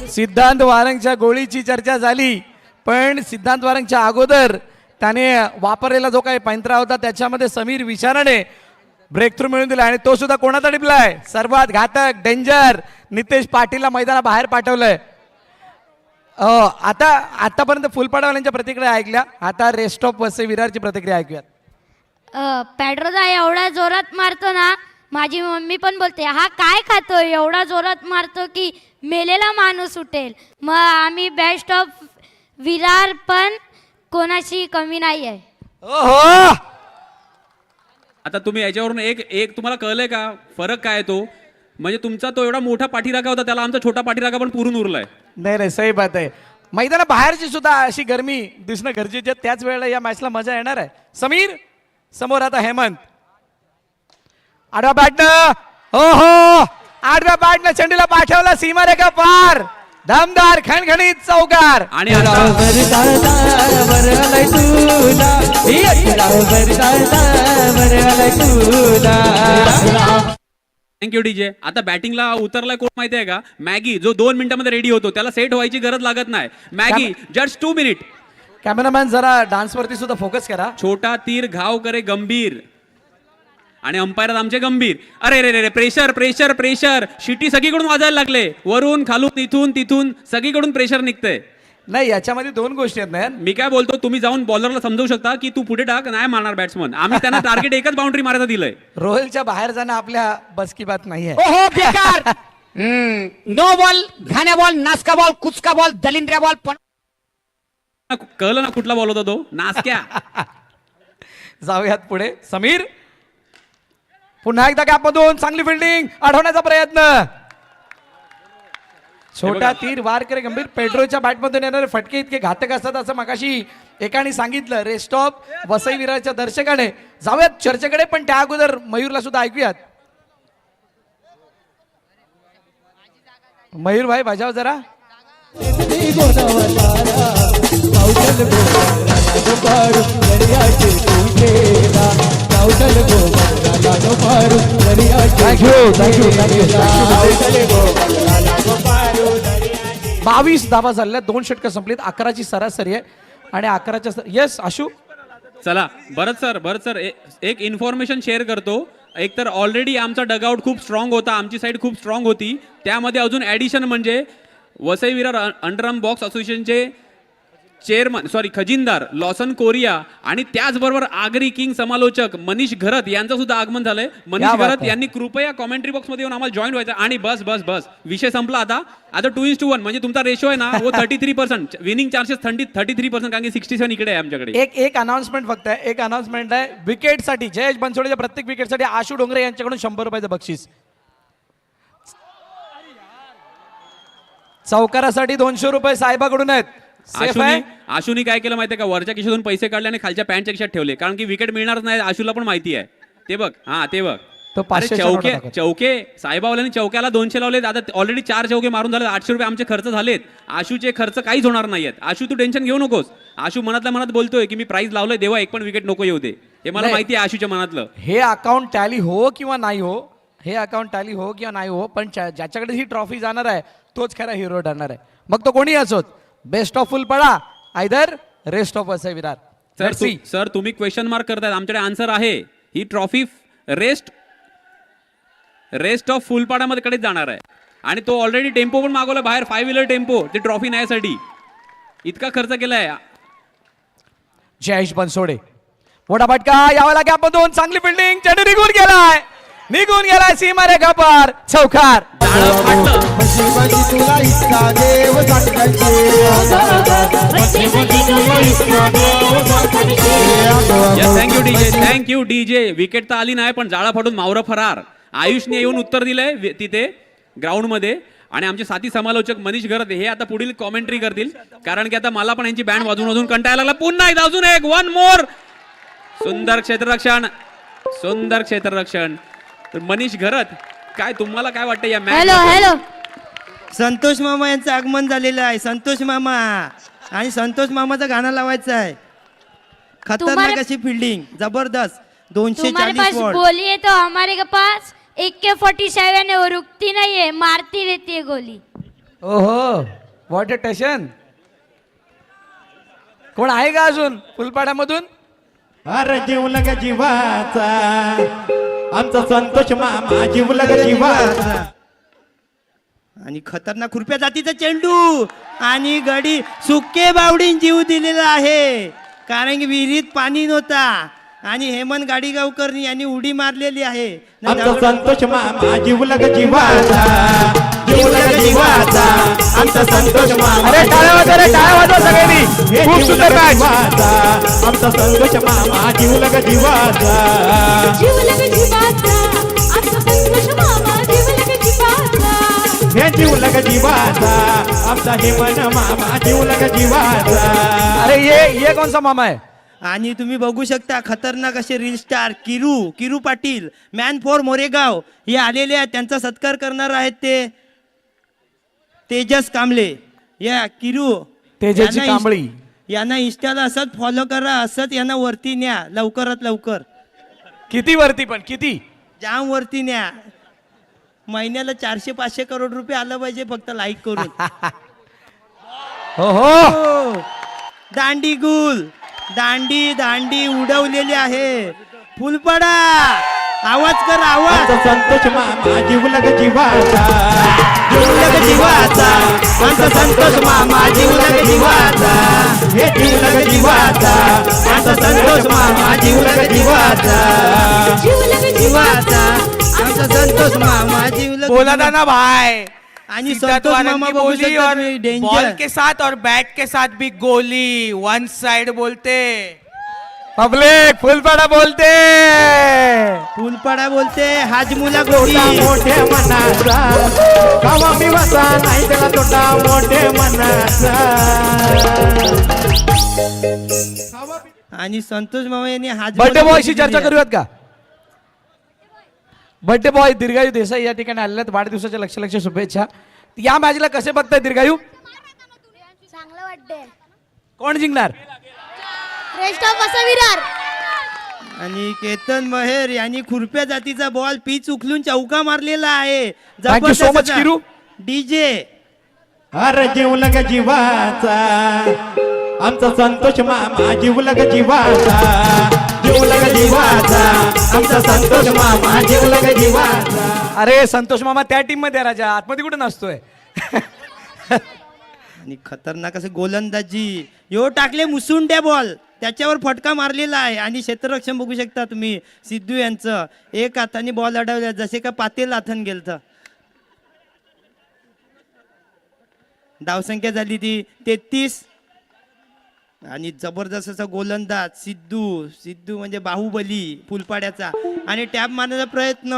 सिद्धांत वारंगच्या गोळीची चर्चा झाली, पण सिद्धांत वारंगच्या अगोदर त्याने वापरलेला जो काही पैंतरा होता त्याच्यामध्ये समीर विचाराने ब्रेक थ्रू मिळवून दिला, आणि तो सुद्धा कोणाचा टिपलाय, सर्वात घातक डेंजर नितेश पाटीलला मैदानाबाहेर पाठवलंय. आता आतापर्यंत फुलपाडावाल्यांच्या प्रतिक्रिया ऐकल्या, आता रेस्ट ऑफ वसई विरारची प्रतिक्रिया ऐकूयात. पॅड्रोदा एवढा जोरात मारतो ना, माझी मम्मी पण बोलते हा काय खातो, एवढा जोरात मारतो की मेलेला माणूस उठेल. मग आम्ही बेस्ट ऑफ विरार पण कोणाची कमी नाही आहे. ओहो, आता तुम्ही याच्यावरून एक तुम्हाला कळलंय का फरक काय आहे तो, म्हणजे तुमचा तो एवढा मोठा पाठीराखा होता, त्याला आमचा छोटा पाठीराखा पण पुरून उरलाय. नाही, सही बात आहे. मैदाना बाहेरची सुद्धा अशी गरमी दिसणं गरजेचे, त्याच वेळेला या मॅचला मजा येणार आहे. समीर समोर, आता हेमंत आडवा बॅटनं, हो हो, आडव्या बॅटनं चेंडूला पाठवला सीमारेखा पार, दमदार खणखणीत चौकार. आणि आता थँक्यू डीजे. आता बॅटिंगला उतरलाय कोण माहिती आहे का, मॅगी, जो 2 मिनिटांमध्ये रेडी होतो, त्याला सेट व्हायची गरज लागत नाही. Maggi just 2 minute. कॅमेरामॅन जरा डान्स वरती सुद्धा फोकस करा. छोटा तीर घाव करे गंभीर, आणि अंपायर आमचे गंभीर. अरे रे रे, प्रेशर प्रेशर प्रेशर, शिटी सगळीकडून वाजायला लागले, वरून खालून इथून तिथून सगळीकडून प्रेशर निघतंय. नाही, याच्यामध्ये 2 गोष्टी आहेत ना. मी काय बोलतो, तुम्ही जाऊन बॉलरला समजू शकता की तू पुढे टाक, नाही मारणार बॅट्समन. आम्ही त्यांना टार्गेट एकच बाउंड्री मारायला दिलंय. रोहलच्या बाहेर जाणं आपल्या बस की बात नाही आहे. ओहो बेकार. नो बॉल, घाण्या बॉल, नासका बॉल, कुचका बॉल, दलिंद्र्या बॉल. पण कळलं ना कुठला बॉल होता तो, नासक्या. जाऊयात पुढे. समीर पुन्हा एकदा गॅपमधून चांगली फिल्डिंग, अडवण्याचा प्रयत्न. छोटा तीर वार करे गंभीर. पेड्रोच्या बॅटमधून येणारे फटके इतके घातक असतात असं मगाशी एकाने सांगितलं रेस्ट ऑफ वसई विरारच्या दर्शकाने. जाऊयात चर्चेकडे, पण त्या अगोदर मयूरला सुद्धा ऐकूयात. मयूर भाई बजाव जरा. थँक्यू. 22 धावा झालेल्या, 2 षटकं संपलीत, 11ची सरासरी आहे, आणि 11च्या येस आशू. चला भरत सर एक इन्फॉर्मेशन शेअर करतो. एक तर ऑलरेडी आमचा डगआउट खूप स्ट्रॉंग होता, आमची साईड खूप स्ट्रॉंग होती, त्यामध्ये अजून ॲडिशन म्हणजे वसई विरार अंडरआर्म बॉक्स असोसिएशनचे खजिनदार लॉसन कोरिया आणि त्याचबरोबर आगरी किंग समालोचक मनीष घरत यांचं सुद्धा आगमन झालंय. मनीष बात घरत आहे. यांनी कृपया कॉमेंट्री बॉक्स मध्ये येऊन आम्हाला जॉईन व्हायचं आणि बस विषय संपला. आता 2:1 म्हणजे तुमचा रेशो आहे ना वो 33%, विनिंग चान्सेस 33%, कारण की 67 इकडे आहे आमच्याकडे. एक अनाउन्समेंट फक्त आहे, एक अनाउन्समेंट आहे. विकेटसाठी जयेश बनसोडेच्या प्रत्येक विकेटसाठी आशू डोंगरे यांच्याकडून 100 रुपयाचं बक्षीस. चौकारासाठी 200 रुपये साहेबाकडून आहेत. सेफ आहे. आशूनी काय केलं माहितीये का, वरच्या खिशातून पैसे काढले आणि खालच्या पॅन्टच्या खिशात ठेवले, कारण की विकेट मिळणारच नाही आशूला पण माहिती आहे. ते बघ ते बघ तो अरे 500 चा नोटा टाकत. चौके साहेबावल्यांनी चौक्याला 200 लावले. आता ऑलरेडी 4 चौके मारून झाले. 800 रुपये आमचे खर्च झालेत. आशूचे खर्च काहीच होणार नाहीयेत. आशू तू टेन्शन घेऊ नकोस. आशू मनातल्या मनात बोलतोय की मी प्राइस लावलंय, देवा एक पण विकेट नको येऊ दे. हे मला नाही. माहिती आहे आशूच्या मनातलं. हे अकाउंट टॅली हो किंवा नाही हो, पण ज्याच्याकडे ही ट्रॉफी जाणार आहे तोच खरा हिरो ठरणार आहे. मग तो कोणी असोत. Best of Fulpada either rest of असे विरार. सर तुम्ही क्वेश्चन मार्क करतायत, आमच्याकडे आन्सर आहे. ही ट्रॉफी रेस्ट ऑफ फुलपाड्यामध्ये कडेच जाणार आहे. आणि तो ऑलरेडी टेम्पो पण मागवला बाहेर, 5 व्हीलर टेम्पो, ते ट्रॉफी न्यायसाठी इतका खर्च केलाय. जयेश बनसोडे मोठा फटका यावेळेला गॅपमधून चांगली फिल्डिंग. चेंडू निघून गेलाय सीमा रेखा पार. चौकार. Thank you DJ. विकेट तर आली नाही पण जाळा फाटून मावरं फरार. आयुषने येऊन उत्तर दिलंय तिथे ग्राउंड मध्ये. आणि आमचे साथी समालोचक मनीष घरत हे आता पुढील कॉमेंट्री करतील, कारण की आता मला पण यांची बँड वाजून कंटाळा लागला. पुन्हा अजून एक 1 मोर. सुंदर क्षेत्ररक्षण. तर मनीष घरत, काय तुम्हाला काय वाटतं या मॅच? हॅलो संतोष मामा यांचं आगमन झालेलं आहे. संतोष मामा आणि संतोष मामाचं गाणं लावायचं आहे. खतरनाक अशी फिल्डिंग, जबरदस्त. 240 वॉट. गोली है तो हमारे के पास AK-47 है, वो रुकती नहीं है, मारती रहती है गोली. ओहो व्हॉट अ टेशन. कोण आहे का अजून फुलपाड्यामधून? अरे जीवलग जीवाचा आमचा संतोष मामा, जीवलग जीवाचा. आणि खतरनाक खुरप्या जातीचा चेंडू आणि गडी. सुके बावडीन जीव दिलेला आहे, कारण की विहिरीत पाणी नव्हता आणि हेमंत गाडीगावकर यांनी उडी मारलेली आहे. आमचा संतोष मामा, जीवलग जीवाचा, जीवलग जीवाचा आमचा संतोष मामा. अरे टाळ्या वाजवा सगळ्यांनी. खूप सुंदर मॅच. आमचा संतोष मामा, जीवलग जीवाचा. हे जीवलग जीवाचा आमचा हेमन मामा, जीवलग जीवाचा. अरे ये कौन सा मामा है? आणि तुम्ही बघू शकता खतरनाक असे reel star Kiru Patil, man for Moregaon हे आलेले आहेत. त्यांचा सत्कार करणार आहेत ते तेजस कांबळे. या तेजसची कांबळी. यांना इंस्टाला असंच फॉलो करा, असंच यांना वरती न्या लवकरात लवकर. किती वरती पण किती? जाम वरती न्या. महिन्याला 400-500 करोड रुपये आलं पाहिजे फक्त लाईक करून. हो दांडी गुल, दांडी उडवलेली आहे. फुलपाडा आवाज कर, आवाज. आमचा संतोष मामा, जीवलग जीवाचा, जीवलग जीवाचा आमचा संतोष मामा, जीवलग जीवाचा. हे जीवलग जीवाचा आमचा संतोष मामा, जीवलग जीवाचा. आमचा संतोष मामा, जीवलग. बोला था ना भाई. आणि सिद्धार्थ संतोष वारंगी मामा बघू बोली शकता और तुम्ही, बॉल डेंजर. के साथ और बैट के साथ भी गोली. 1 साइड बोलते. पब्लिक फुलपाडा बोलते. फुलपाडा बोलते. हाजमुला गोली. मोठे मनाचा कामा मी वाचा नाही त्याला तोटा मोठे मनाचा. आणि संतोष मामा यांनी बर्थडे बॉयशी चर्चा करूयात का? बर्थडे बॉय दीर्घायू देसाई या ठिकाणी आलेले आहेत. वाढदिवसाच्या लक्ष शुभेच्छा. या मॅचला कसे बघताय दीर्घायू? चांगलं वाटतंय. कोण जिंकणार? रेस्ट ऑफ असा विरार. आणि केतन महेर यांनी खुरप्या जातीचा बॉल पिच उखलून चौका मारलेला आहे. Thank you so much, Kiru. DJ. अरे जीवलग जीवाचा आमचा संतोष मामा, जीवलग जीवाचा, जीवलग जीवाचा आमचा संतोष मामा, जीवलग जीवाचा. अरे संतोष मामा त्या टीम मध्ये आहे राजा, आतमध्ये कुठे नसतोय. आणि खतरनाक असे गोलंदाजी यो टाकले मुसुंड्या बॉल, त्याच्यावर फटका मारलेला आहे आणि क्षेत्ररक्षण बघू शकता तुम्ही सिद्धू यांचं, एक हाताने बॉल अडवल्या जसे का पातेल हातन गेलतं. धावसंख्या झाली ती 33 आणि जबरदस्त असा गोलंदाज सिद्धू म्हणजे बाहुबली फुलपाड्याचा आणि टॅप मारण्याचा प्रयत्न,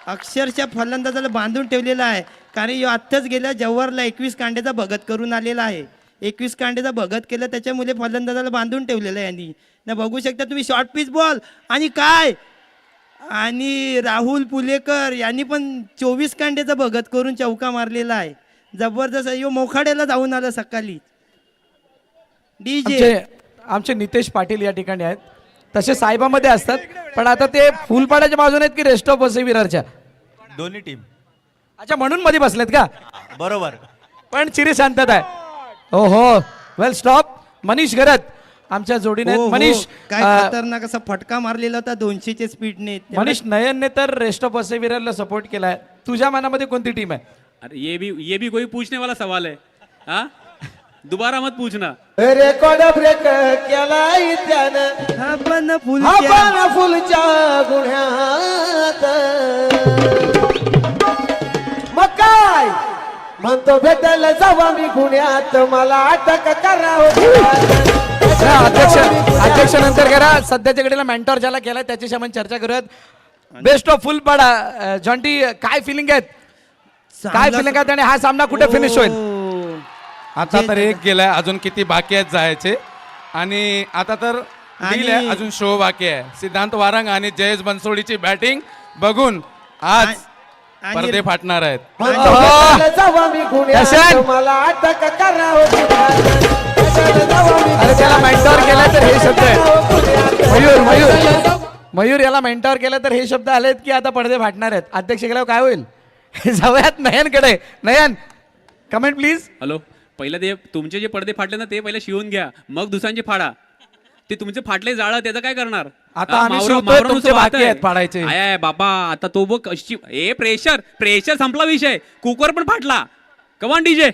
अक्षरशः फलंदाजाला बांधून ठेवलेला आहे कारण यो आत्ताच गेल्या जव्हारला 21 कांड्याचा भगत करून आलेला आहे. 21 कांड्याचा भगत केलं त्याच्यामुळे फलंदाजाला बांधून ठेवलेलं आहे यांनी ना. बघू शकता तुम्ही शॉर्ट पिच बॉल आणि काय, आणि राहुल पुलेकर यांनी पण 24 कांड्याचा भगत करून चौका मारलेला आहे. जबरदस्त यो मोखाड्याला जाऊन आलं सकाळी. डीजे आमचे नितेश पाटील या ठिकाणी आहेत, तसे साहेबामध्ये असतात पण आता ते फुलपाड्याच्या बाजूने आहेत की रेस्ट ऑफ वसईविरारच्या? दोन्ही टीम. अच्छा, म्हणून मध्ये बसलेत का? बरोबर. पण चिरी शांतता आहे. हो हो, वेल स्टॉप. मनीष गरत आमच्या जोडीने आहेत. मनीष काय खतरनाक असा फटका मारलेला होता 200च्या स्पीडने. मनीष नयनने तर रेस्ट ऑफ वसईविरारला सपोर्ट केलाय. तुझ्या मनामध्ये कोणती टीम आहे? अरे ये भी कोई पूछने वाला सवाल है? हाँ, दोबारा मत पूछना. रेकॉर्ड ब्रेक केलाय त्यानं आपण फुलच्या गुन्ह्यात, मग काय म्हणतो भेटायला जावा मी गुन्ह्यात, मला अटक अध्यक्ष नंतर करा. सध्याच्या घडीला मेंटॉर ज्याला केलाय त्याच्याशी आपण चर्चा करूयात. बेस्ट ऑफ फुलपाडा, जॉन्टी काय फिलिंग आहेत? काय फिलिंग आहेत आणि हा सामना कुठे फिनिश होईल? आता तर एक गेलाय, अजून किती बाकी आहेत जायचे आणि आता तर डील आहे, अजून शो बाकी आहे. सिद्धांत वारंग आणि जयेश बनसोडीची बॅटिंग बघून आज पडदे फाटणार आहेत. जावा मी गुन्ह्यात, मला अटक अरे त्याला मेंटॉर केला तर हे शब्द आहेत. मयूर याला मेंटॉर केलं तर हे शब्द आलेत की आता पडदे फाटणार आहेत. अध्यक्ष केल्यावर काय होईल? जाऊयात नयनकडे. नयन, कमेंट प्लीज. हॅलो, पहिलं ते तुमचे जे पडदे फाटले ना ते पहिले शिवून घ्या, मग दुसऱ्यांचे फाडा. ते तुमचे फाटले जाळं त्याचं काय करणार? आता आम्ही शिवतोय, तुमचे बाकी आहेत फाडायचे. आय बाबा, आता तो बघ कशी प्रेशर संपला विषय. कुकर पण फाटला. कमान DJ.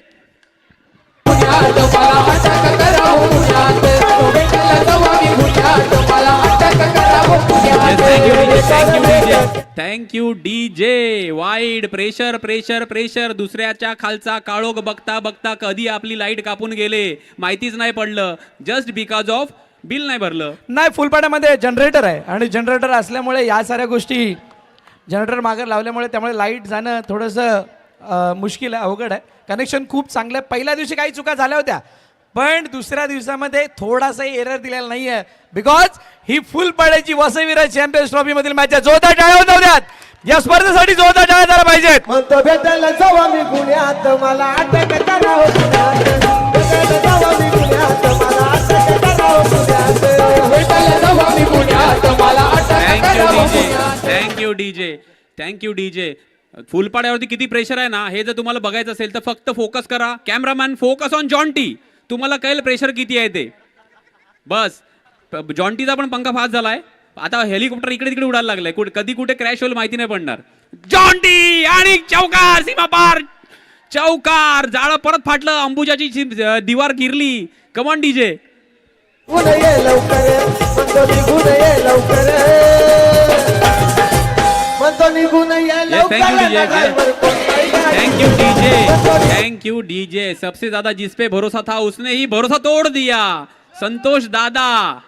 Thank you DJ. Wide pressure दुसऱ्याच्या खालचा काळोख बघता बघता कधी आपली लाईट कापून गेले माहितीच नाही पडलं, जस्ट बिकॉज ऑफ बिल नाही भरलं. नाही, फुलपाड्यामध्ये जनरेटर आहे आणि जनरेटर असल्यामुळे या साऱ्या गोष्टी जनरेटर मागे लावल्यामुळे त्यामुळे लाईट जाणं थोडंसं मुश्किल आहे, अवघड आहे. कनेक्शन खूप चांगलं आहे. पहिल्या दिवशी काही चुका झाल्या होत्या पण दुसऱ्या दिवसामध्ये थोडासाही एरर दिलेला नाहीये because he फुलपाड्याची Vasai Virar champions trophy मधील मॅच आहे. जोरदार टाळ्या होऊ द्यात. या स्पर्धेसाठी जोरदार टाळ्या झाल्या पाहिजेत. म्हणतो भेटायला जावा मी गुन्ह्यात, मला अटक थँक्यू डीजे. फुलपाड्यावरती किती प्रेशर आहे ना हे जर तुम्हाला बघायचं असेल तर फक्त फोकस करा. Cameraman focus on Jonty. तुम्हाला कळेल प्रेशर किती आहे ते. बस, जॉन्टीचा पण पंखा फास्ट झालाय. आता हेलिकॉप्टर इकडे तिकडे उडायला लागलाय. कधी कुठे क्रॅश होईल माहिती नाही पडणार. जॉन्टी आणि चौकार, सीमा पार चौकार. जाळं परत फाटलं, अंबुजाची दिवार गिरली. Come on DJ. Thank you DJ. सबसे ज्यादा जिस पे भरोसा था उसने ही भरोसा तोड़ दिया. संतोष दादा.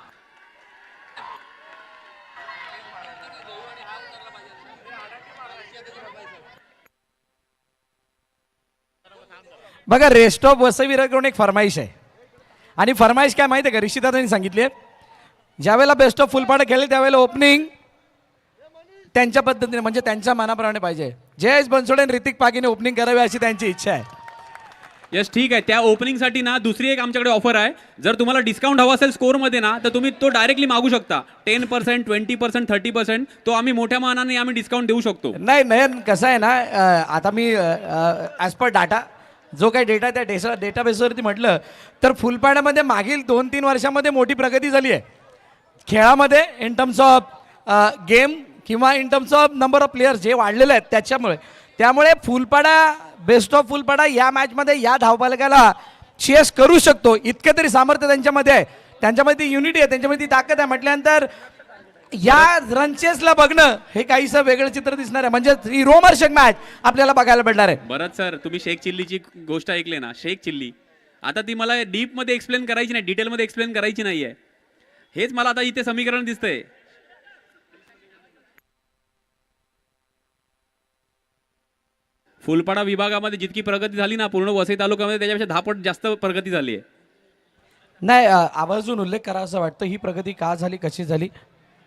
बघा, रेस्ट ऑफ वसईविरारकडून एक फरमाईश आहे आणि फरमाईश काय माहिती आहे का? ऋषिदादांनी सांगितली आहे ज्यावेळेला बेस्ट ऑफ फुलपाडा खेळेल त्यावेळेला ओपनिंग त्यांच्या पद्धतीने म्हणजे त्यांच्या मनाप्रमाणे पाहिजे. जयेश बनसोडे आणि ऋतिक पागीने ओपनिंग करावी अशी त्यांची इच्छा आहे. यस, ठीक आहे. त्या ओपनिंगसाठी ना दुसरी एक आमच्याकडे ऑफर आहे. जर तुम्हाला डिस्काउंट हवा असेल स्कोरमध्ये ना तर तुम्ही तो डायरेक्टली मागू शकता. 10%, 20%, 30% तो आम्ही मोठ्या मानाने आम्ही डिस्काउंट देऊ शकतो. नाही नयन, कसं आहे ना, आता मी ॲज पर डाटा जो काही डेटा त्या डेटाबेसवरती म्हटलं तर फुलपाड्यामध्ये मागील 2-3 वर्षामध्ये मोठी प्रगती झाली आहे खेळामध्ये. इन टर्म्स ऑफ गेम किंवा in terms of number of players जे वाढलेले आहेत त्याच्यामुळे त्यामुळे फुलपाडा बेस्ट ऑफ फुलपाडा या मॅचमध्ये या धावफलकाला चेस करू शकतो, इतके तरी सामर्थ्य त्यांच्यामध्ये आहे, त्यांच्यामध्ये ती युनिटी आहे, त्यांच्यामध्ये ती ताकद आहे. म्हटल्यानंतर या रनचेसला बघणं हे काहीसं वेगळं चित्र दिसणार आहे, म्हणजे ही रोमहर्षक मॅच आपल्याला बघायला भेटणार आहे. बरं सर, तुम्ही शेख चिल्लीची गोष्ट ऐकली ना, शेख चिल्ली आता ती मला डीप मध्ये एक्सप्लेन करायची नाही, डिटेलमध्ये एक्सप्लेन करायची नाहीये. हेच मला आता इथे समीकरण दिसतंय. फुलपाडा विभागामध्ये जितकी प्रगती झाली ना पूर्ण वसई तालुक्यामध्ये त्याच्यापेक्षा 10 पट जास्त प्रगती झाली आहे. नाही आवर्जून उल्लेख करा असं वाटतं, ही प्रगती का झाली, कशी झाली.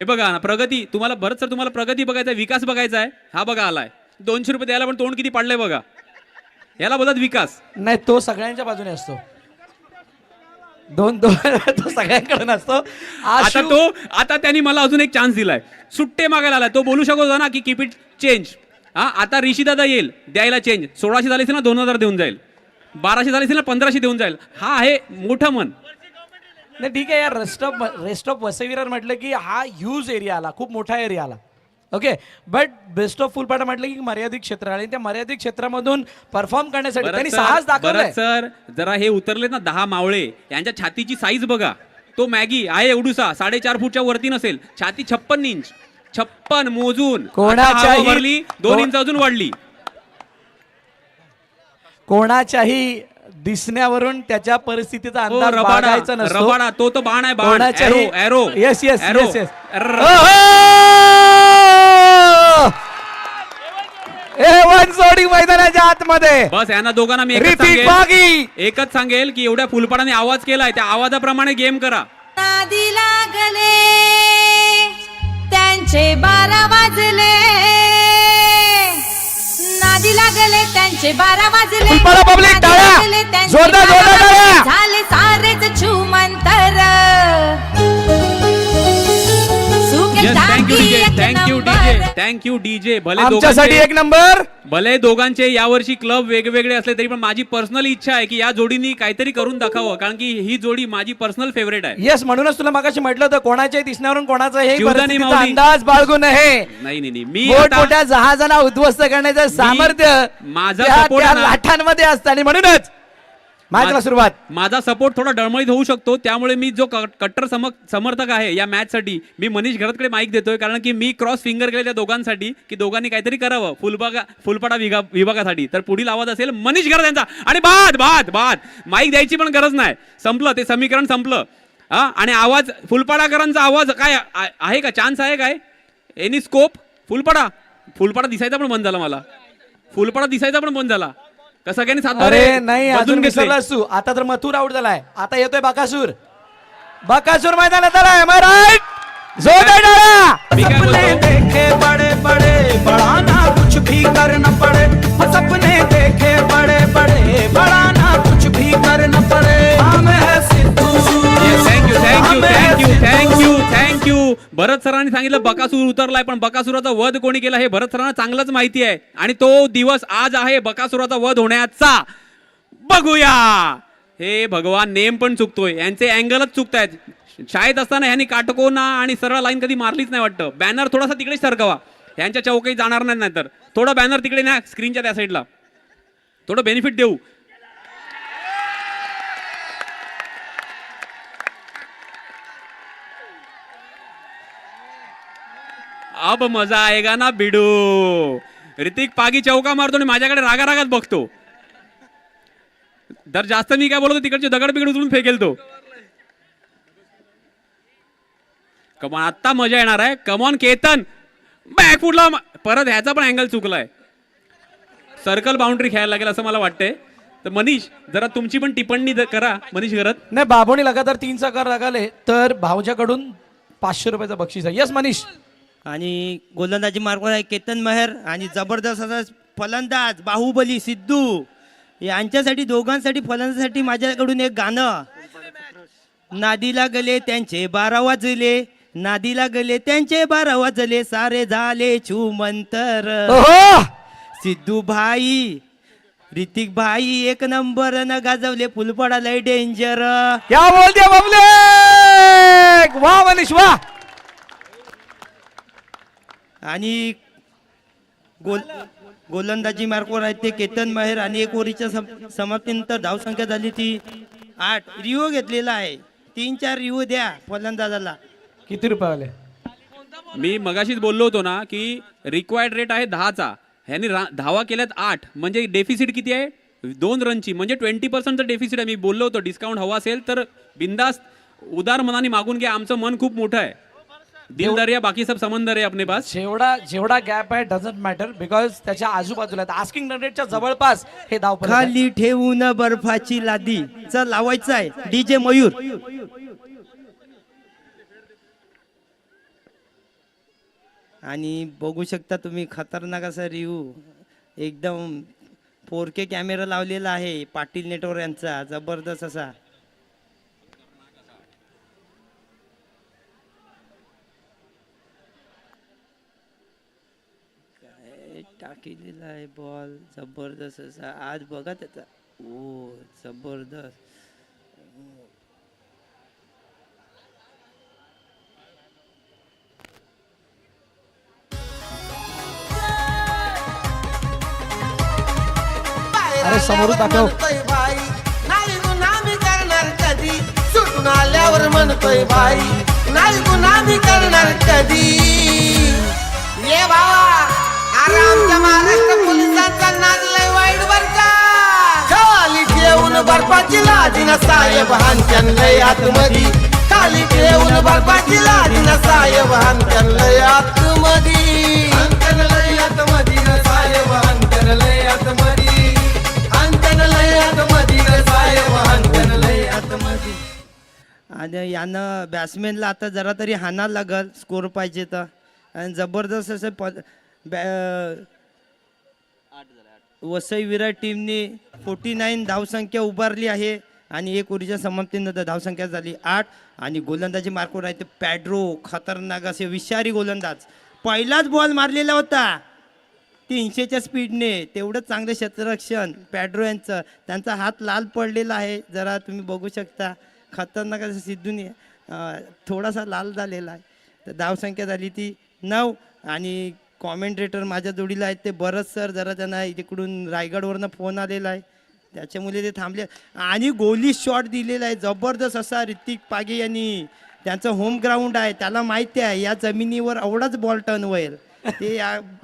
हे बघा ना, प्रगती तुम्हाला बरंच सर, तुम्हाला प्रगती बघायचा आहे, विकास बघायचा आहे. हा बघा आलाय 200 रुपये द्यायला, पण तोंड किती पाडलंय बघा. याला बोलतात विकास. नाही, तो सगळ्यांच्या बाजूने असतो. दोन दोन तो सगळ्यांकडून असतो. आता त्यांनी मला अजून एक चान्स दिलाय, सुट्टे मागायला आलाय. तो बोलू शकत होता ना की कीप इट चेंज. हा, आता ऋषी दादा येईल द्यायला चेंज. 1600 झाले असेल ना 2000 देऊन जाईल, 1200 झाले असेल ना 1500 देऊन जाईल. हा आहे मोठं मन. नाही ठीक आहे यार, रेस्ट ऑफ वसई विरार म्हटलं की हा ह्यूज एरिया आला, खूप मोठा एरिया आला. ओके, बट बेस्ट ऑफ फुलपाडा म्हटलं की मर्यादित क्षेत्र आणि त्या मर्यादित क्षेत्रामधून परफॉर्म करण्यासाठी त्यांनी साहस दाखवलं. सर जरा हे उतरले ना 10 मावळे, यांच्या छातीची साईज बघा. तो मॅगी आहे एवढूसा, 4.5 फूटच्या वरती नसेल, छाती 56 इंच, 56 मोजून कोणाच्याही 2 इंच अजून वाढली. कोणाच्याही दिसण्यावरून त्याच्या परिस्थितीचा अंदाज बाळगायचा नसतो. रबाडा तो बाण आहे, बाण. Arrow. Yes yes yes yes. जोडी मैदानाच्या आतमध्ये. बस यांना दोघांना मी एकच सांगेल की एवढ्या फुलपाडाने आवाज केलाय, त्या आवाजाप्रमाणे गेम करा. नादी लागले त्यांचे 12 वाजले, नादी लागले त्यांचे 12 वाजले, झाले सारेच छुमंतर. Thank you DJ. आमच्यासाठी एक नंबर. भले दोघांचे यावर्षी क्लब वेगवेगळे असले तरी पण माझी पर्सनल इच्छा आहे की या जोडीनी काहीतरी करून दाखवावं, कारण की ही जोडी माझी पर्सनल फेवरेट आहे. येस, म्हणूनच तुला मागाशी म्हटलं होतं कोणाच्याही दिसण्यावरून कोणाचा हे अंदाज बाळगू नये. नाही मी मोठमोठ्या जहाजांना उद्ध्वस्त करण्याचं सामर्थ्य माझा लाटांमध्ये असतं आणि म्हणूनच मॅचला सुरुवात. माझा सपोर्ट थोडा डळमळीत होऊ शकतो, त्यामुळे मी जो कट्टर समर्थक आहे या मॅच साठी मी मनीष घरतकडे माईक देतोय, कारण की मी क्रॉस फिंगर केले त्या दोघांसाठी की दोघांनी काहीतरी करावं फुलपाडा विभागासाठी. तर पुढील आवाज असेल मनीष घरत यांचा. आणि बाद माईक द्यायची पण गरज नाही, संपलं ते समीकरण संपलं. हा, आणि आवाज फुलपाडाकरांचा आवाज काय आहे का, चान्स आहे काय, एनी स्कोप. फुलपाडा दिसायचा पण बंद झाला, मला फुलपाडा दिसायचा पण बंद झाला. कसं काही अरे नाही, अजून विसरलास तू. आता तर मथुर आउट झालाय, आता येतोय बकासूर मैदानात आलाय. सपने देखे बड़े बड़े बड़ा ना कुछ भी करना पड़े, सपने देखे बड़े बड़े बड़ा ना कुछ भी करना पड़े. हम है सिद्धू. थँक्यू. भरत सरांनी सांगितलं बकासूर उतरलाय, पण बकासुराचा वध कोणी केला हे भरत सरांना चांगलंच माहिती आहे, आणि तो दिवस आज आहे बकासुराचा वध होण्याचा. बघूया. हे भगवान नेम पण चुकतोय, यांचे अँगलच चुकतायत. शाळेत असताना यांनी काटकोना आणि सरळ लाईन कधी मारलीच नाही वाटतं. बॅनर थोडासा तिकडे सरकवा, यांच्या चौकही जाणार नाही, तर थोडं बॅनर तिकडे ना स्क्रीनच्या त्या साईडला थोडं बेनिफिट देऊ. अब मजा आएगा ना बिडू. ऋतिक पागी चौका मारतो आणि माझ्याकडे रागारागात बघतो. तर जास्त मी काय बोलतो तिकडचे दगड बिगड उचलून फेकेल तो. कमॉन, आता मजा येणार आहे. कमॉन केतन, बॅकफुटला परत ह्याचा पण अँगल चुकलाय. सर्कल बाउंड्री खेळायला लागेल असं मला वाटतंय. तर मनीष जरा तुमची पण टिप्पणी करा. मनीष घरत. नाही, बाबोनी लगातार 3 चकार लागले तर भाऊच्याकडून 500 रुपयाचं बक्षीस आहे. येस मनीष. आणि गोलंदाजी मार्गवर आहे केतन मेहर, आणि जबरदस्त असा फलंदाज बाहुबली सिद्धू. यांच्यासाठी दोघांसाठी फलंदाजासाठी माझ्याकडून एक गाणं. नादीला गेले त्यांचे 12 वाजले, नादीला गेले त्यांचे 12 वाजले, सारे झाले छुमंतर. सिद्धू भाई, ऋतिक भाई एक नंबर न गाजवले, फुलपाडा लय डेंजर. क्या बोलते बाबले, वाह मनीष वाह. आणि गोलंदाजी मार्कवर आहेत ते केतन मेहर आणि 1 ओव्हरच्या समाप्तीनंतर धावसंख्या झाली ती 8. रिओ घेतलेला आहे. 3-4 रिओ द्या फलंदाजाला. किती रुपये आले? मी मगाशीच बोललो होतो ना की रिक्वायर्ड रेट आहे 10चा, ह्यांनी धावा केल्यात 8, म्हणजे डेफिसिट किती आहे 2 रनची, म्हणजे 20% डेफिसिट आहे. मी बोललो होतो डिस्काउंट हवा असेल तर बिंदास उदार मनाने मागून घ्या, आमचं मन खूप मोठं आहे. दिल दरिया बाकी सब समंदर आहे अपने पास. जेवढा गॅप आहे डझंट मॅटर बिकॉज त्याच्या आजूबाजूला आस्किंग रन रेटच्या जवळपास हे धाव फलक आहे. खाली ठेवून बर्फाची लादी चल लावायचं आहे. DJ मयूर. आणि बघू शकता तुम्ही खतरनाक असा रिव्ह्यू, एकदम 4K कॅमेरा लावलेला आहे पाटील नेटवर्क यांचा, जबरदस्त असा. टाकलेला आहे बॉल जबरदस्त असा. आज बघा त्याचा, ओ जबरदस्त. अरे समोरून दाखव. नाही गुन्हा मी करणार कधी, सुटून आल्यावर म्हणतोय बाई नाही गुन्हा मी करणार कधी. ये बाबा, अरे आमच्या महाराष्ट्र पोलिसांचा नाद लय वाईट बर का. खाली ठेवून बर्फाची लादी ना साहेब हानत्यान लय आतमधी. खाली ठेवून बर्फाची लादी ना साहेब हानत्यान लय आतमधी. हानत्यान लय आतमधी ना साहेब हानत्यान लय आतमधी. आणि यानं बॅट्समॅनला आता जरा तरी हाना लागल स्कोर पाहिजे तर. आणि जबरदस्त असं वसई विराट टीमने 49 धावसंख्या उभारली आहे आणि 1 ओव्हरच्या समाप्तीनंतर धावसंख्या झाली 8. आणि गोलंदाजी मार्कवर आहे ते पॅड्रो, खतरनाक असे विषारी गोलंदाज. पहिलाच बॉल मारलेला होता 300च्या स्पीडने. तेवढंच चांगलं क्षेत्ररक्षण पॅड्रो यांचं. त्यांचा हात लाल पडलेला आहे, जरा तुम्ही बघू शकता. खतरनाक असं सिद्धूने थोडासा लाल झालेला आहे. तर धावसंख्या झाली ती 9. आणि कॉमेंट्रेटर माझ्या जोडीला आहेत ते भरत सर, जरा त्यांना तिकडून रायगडवरनं फोन आलेला आहे त्याच्यामुळे ते थांबले. आणि गोली शॉट दिलेला आहे जबरदस्त असा ऋतिक पागे यांनी. त्यांचं होम ग्राउंड आहे, त्याला माहिती आहे या जमिनीवर एवढाच बॉल टर्न होईल. ते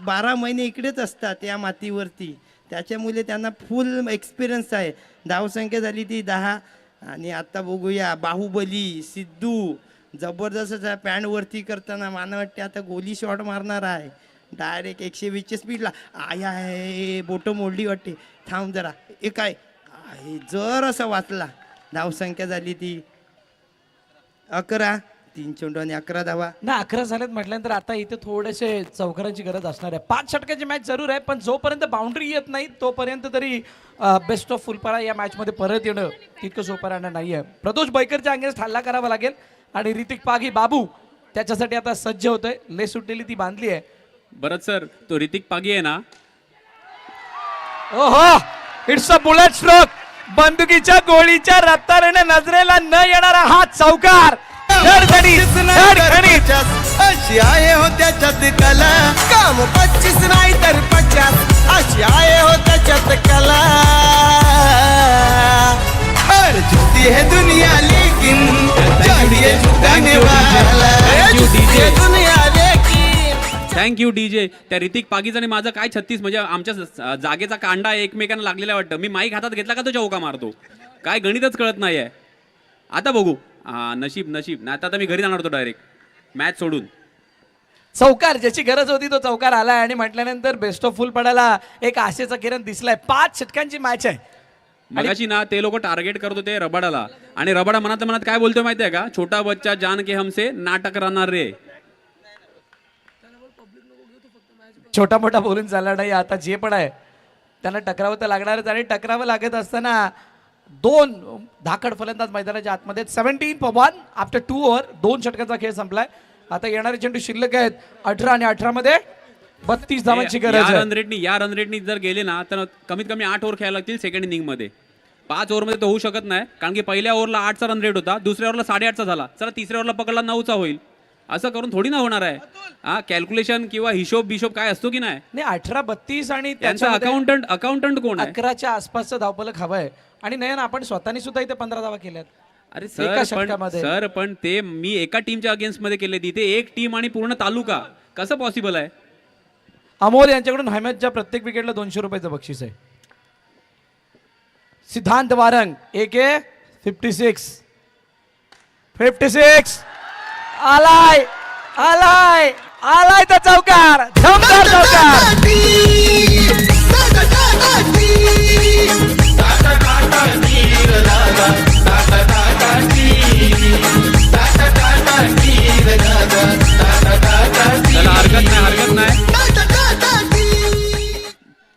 12 महिने इकडेच असतात या मातीवरती, त्याच्यामुळे त्यांना फुल एक्सपिरियन्स आहे. धावसंख्या झाली ती 10. आणि आता बघूया बाहुबली सिद्धू जबरदस्त पॅन्टवरती करताना मला वाटते आता गोली शॉट मारणार आहे डायरेक्ट 120च्या स्पीडला. आहे बोटं मोडली वाटते. थांब जरा, हे काय आहे जर असं वाचला. धावसंख्या झाली ती 11. 3 चेंडू आणि 11 धावा. ना 11 झालेत म्हटल्यानंतर आता इथे थोडेसे चौकारांची गरज असणार आहे. 5 षटकांची मॅच जरूर आहे, पण जोपर्यंत बाउंड्री येत नाही तोपर्यंत तरी बेस्ट ऑफ फुलपाडा या मॅचमध्ये परत येणं तितकं सोपं राहणार नाही आहे. प्रदोष बैकरच्या अंगेस हल्ला करावा लागेल आणि ऋतिक पागी बाबू त्याच्यासाठी आता सज्ज होतोय. ले सुटलेली ती बांधली आहे. बरं सर, तो ऋतिक पागी आहे ना, ओहो, इट्स अ बुलेट स्ट्रोक. बंदुकीच्या गोळीच्या रफ्तारीने नजरेला न येणारा हा चौकार. अशी आहे हो त्याच्यात कला, काम 25 नाही तर 50. अशी आहे हो त्याच्यात कला. हर झुकती है दुनिया लेकिन चाहिए झुकाने वाला. झुकती है दुनिया लेकिन. Thank you DJ. त्या ऋतिक पागीचा आणि माझं काय 36 म्हणजे आमच्या जागेचा कांडा एकमेकांना लागलेला वाटतं. मी माईक हातात घेतला का तो चौका मारतो, काय गणितच कळत नाही आहे. आता बघू. हा नशीब नाही आता मी घरी जाणार होतो डायरेक्ट मॅच सोडून. चौकार ज्याची गरज होती तो चौकार आलाय आणि म्हटल्यानंतर बेस्ट ऑफ फुल पडायला एक आशेचा किरण दिसलाय. 5 षटकांची मॅच आहे. मगाशी ना ते लोक टार्गेट करत होते रबाडाला, आणि रबाडा मनात काय बोलतोय माहिती आहे का, छोटा बच्चा जान के हमसे नाटक राहणार रे. छोटा मोठा बोलून चालला नाही. आता जे पण आहे त्यांना टकरावं तर लागणारच. आणि टकरावं लागत असताना 2 धाकड फलंदाज मैदानाच्या आतमध्ये. 17 for 1 आफ्टर 2 ओव्हर. 2 षटकांचा खेळ संपलाय. आता येणारे चेंडू शिल्लक आहेत 18 आणि 18 मध्ये 32 धावांची गरज आहे. या रन रेटनी जर गेले ना तर कमीत कमी 8 ओव्हर खेळायला लागतील सेकंड इनिंग मध्ये. 5 ओव्हरमध्ये तो होऊ शकत नाही, कारण की पहिल्या ओव्हरला 8चा रन रेट होता, दुसऱ्या ओव्हरला 8.5चा झाला. चला तिसऱ्या ओव्हरला पकडला 9चा होईल. असं करून थोडी ना होणार आहे. हा कॅल्क्युलेशन किंवा हिशोब काय असतो की नाही. नाही 18-32 आणि त्यांचा त्याच्यामध्ये अकाउंटंट कोण आहे. 11च्या आसपासचं धावपलक हवंय. आणि नयन आपण स्वतःनी सुद्धा इथे 15 धावा केल्यात. अरे एका सर पण षटकामध्ये. ते मी एका टीमच्या अगेन्स्ट मध्ये केले, तिथे एक टीम आणि पूर्ण तालुका, कसं पॉसिबल आहे. अमोल यांच्याकडून ह्या मॅचच्या प्रत्येक विकेटला 200 रुपयाचं बक्षीस आहे. सिद्धांत वारंग AK 56 आलाय आलाय आलाय तर चौकार, दमदार चौकार. चला, हरकत नाही.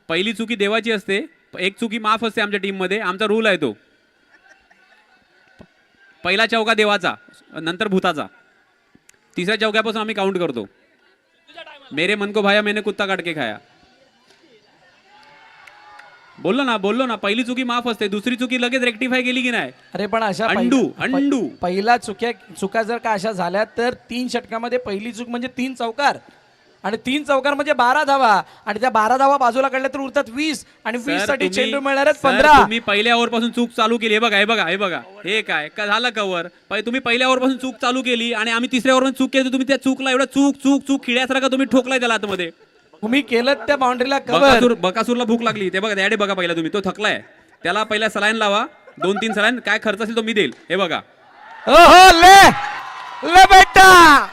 पहिली चुकी देवाची असते, एक चुकी माफ असते आमच्या टीम मध्ये. आमचा रूल आहे तो, पहिला चौका देवाचा, नंतर भूताचा, तिसऱ्या चौक्यापासून आम्ही काउंट करतो. मेरे मन को भाया मैंने कुत्ता काट के खाया. बोललो ना पहिली चुकी माफ असते, दुसरी चुकी लगेच रेक्टिफाय केली की नाही. अरे पण अशा अंडू. पहिला चुका जर का अशा झाल्या तर 3 षटकामध्ये पहिली चूक म्हणजे 3 चौकार, आणि 3 चौकार म्हणजे 12 धावा, आणि त्या 12 धावा बाजूला काढल्या तर उरतात 20, आणि 20 साठी चेंडू मिळणार आहेत 15. तुम्ही पहिल्या ओव्हर पासून चूक चालू केली. हे बघा हे काय झालं कव्हर. तुम्ही पहिल्या ओव्हर पासून चूक चालू केली आणि आम्ही तिसऱ्या ओव्हर चूक केली. तुम्ही त्या चूकला एवढा चूक खिळ्यासारखा तुम्ही ठोकलाय त्याला आतमध्ये. तुम्ही केलं त्या बाउंड्रीला कव्हर. बकासूरला भूक लागली, ते बघा डॅडी बघा पहिला तुम्ही, तो थकलाय, त्याला पहिला सलाईन लावा, 2-3 सलाईन, काय खर्च असेल तो मी देईल. हे बघा. ओहो ले बेटा.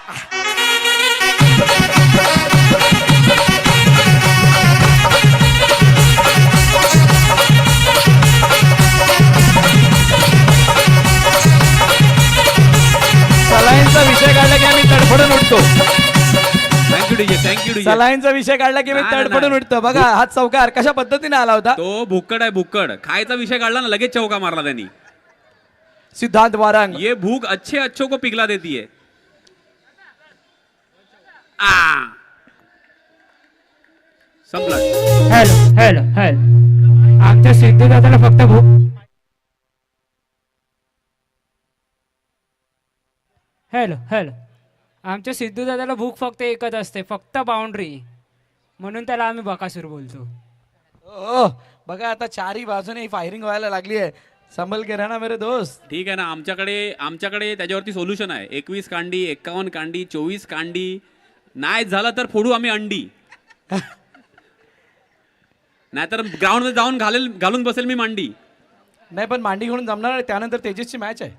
सलाईनचा विषय काढला की आम्ही तडफडून उठतो. Thank you DJ. सलाईनचा विषय काढला की मी तडफडून उठतो. बघा हा चौकार कशा पद्धतीने आला होता. तो भुक्कड खायचा विषय काढला ना, लगेच चौका मारला त्यांनी. सिद्धांत वारंग. ये भूख अच्छे को पिघला देती है. संपला. हॅलो आमच्या सिद्धू दादाला फक्त हॅलो आमच्या सिद्धू दादाला भूक फक्त एकच असते, फक्त बाउंड्री, म्हणून त्याला आम्ही बकासूर बोलतो. बघा आता चारही बाजूने फायरिंग व्हायला लागली आहे. संभल के रहना मेरे दोस्त. ठीक आहे ना, आमच्याकडे त्याच्यावरती सोल्युशन आहे. 21 कांडी, 51 कांडी, 24 कांडी. नाही झालं तर फोडू आम्ही अंडी. नाहीतर ग्राउंड मध्ये जाऊन घालून बसेल मी मांडी. नाही पण मांडी घेऊन जमणार नाही. त्यानंतर तेजसची मॅच आहे.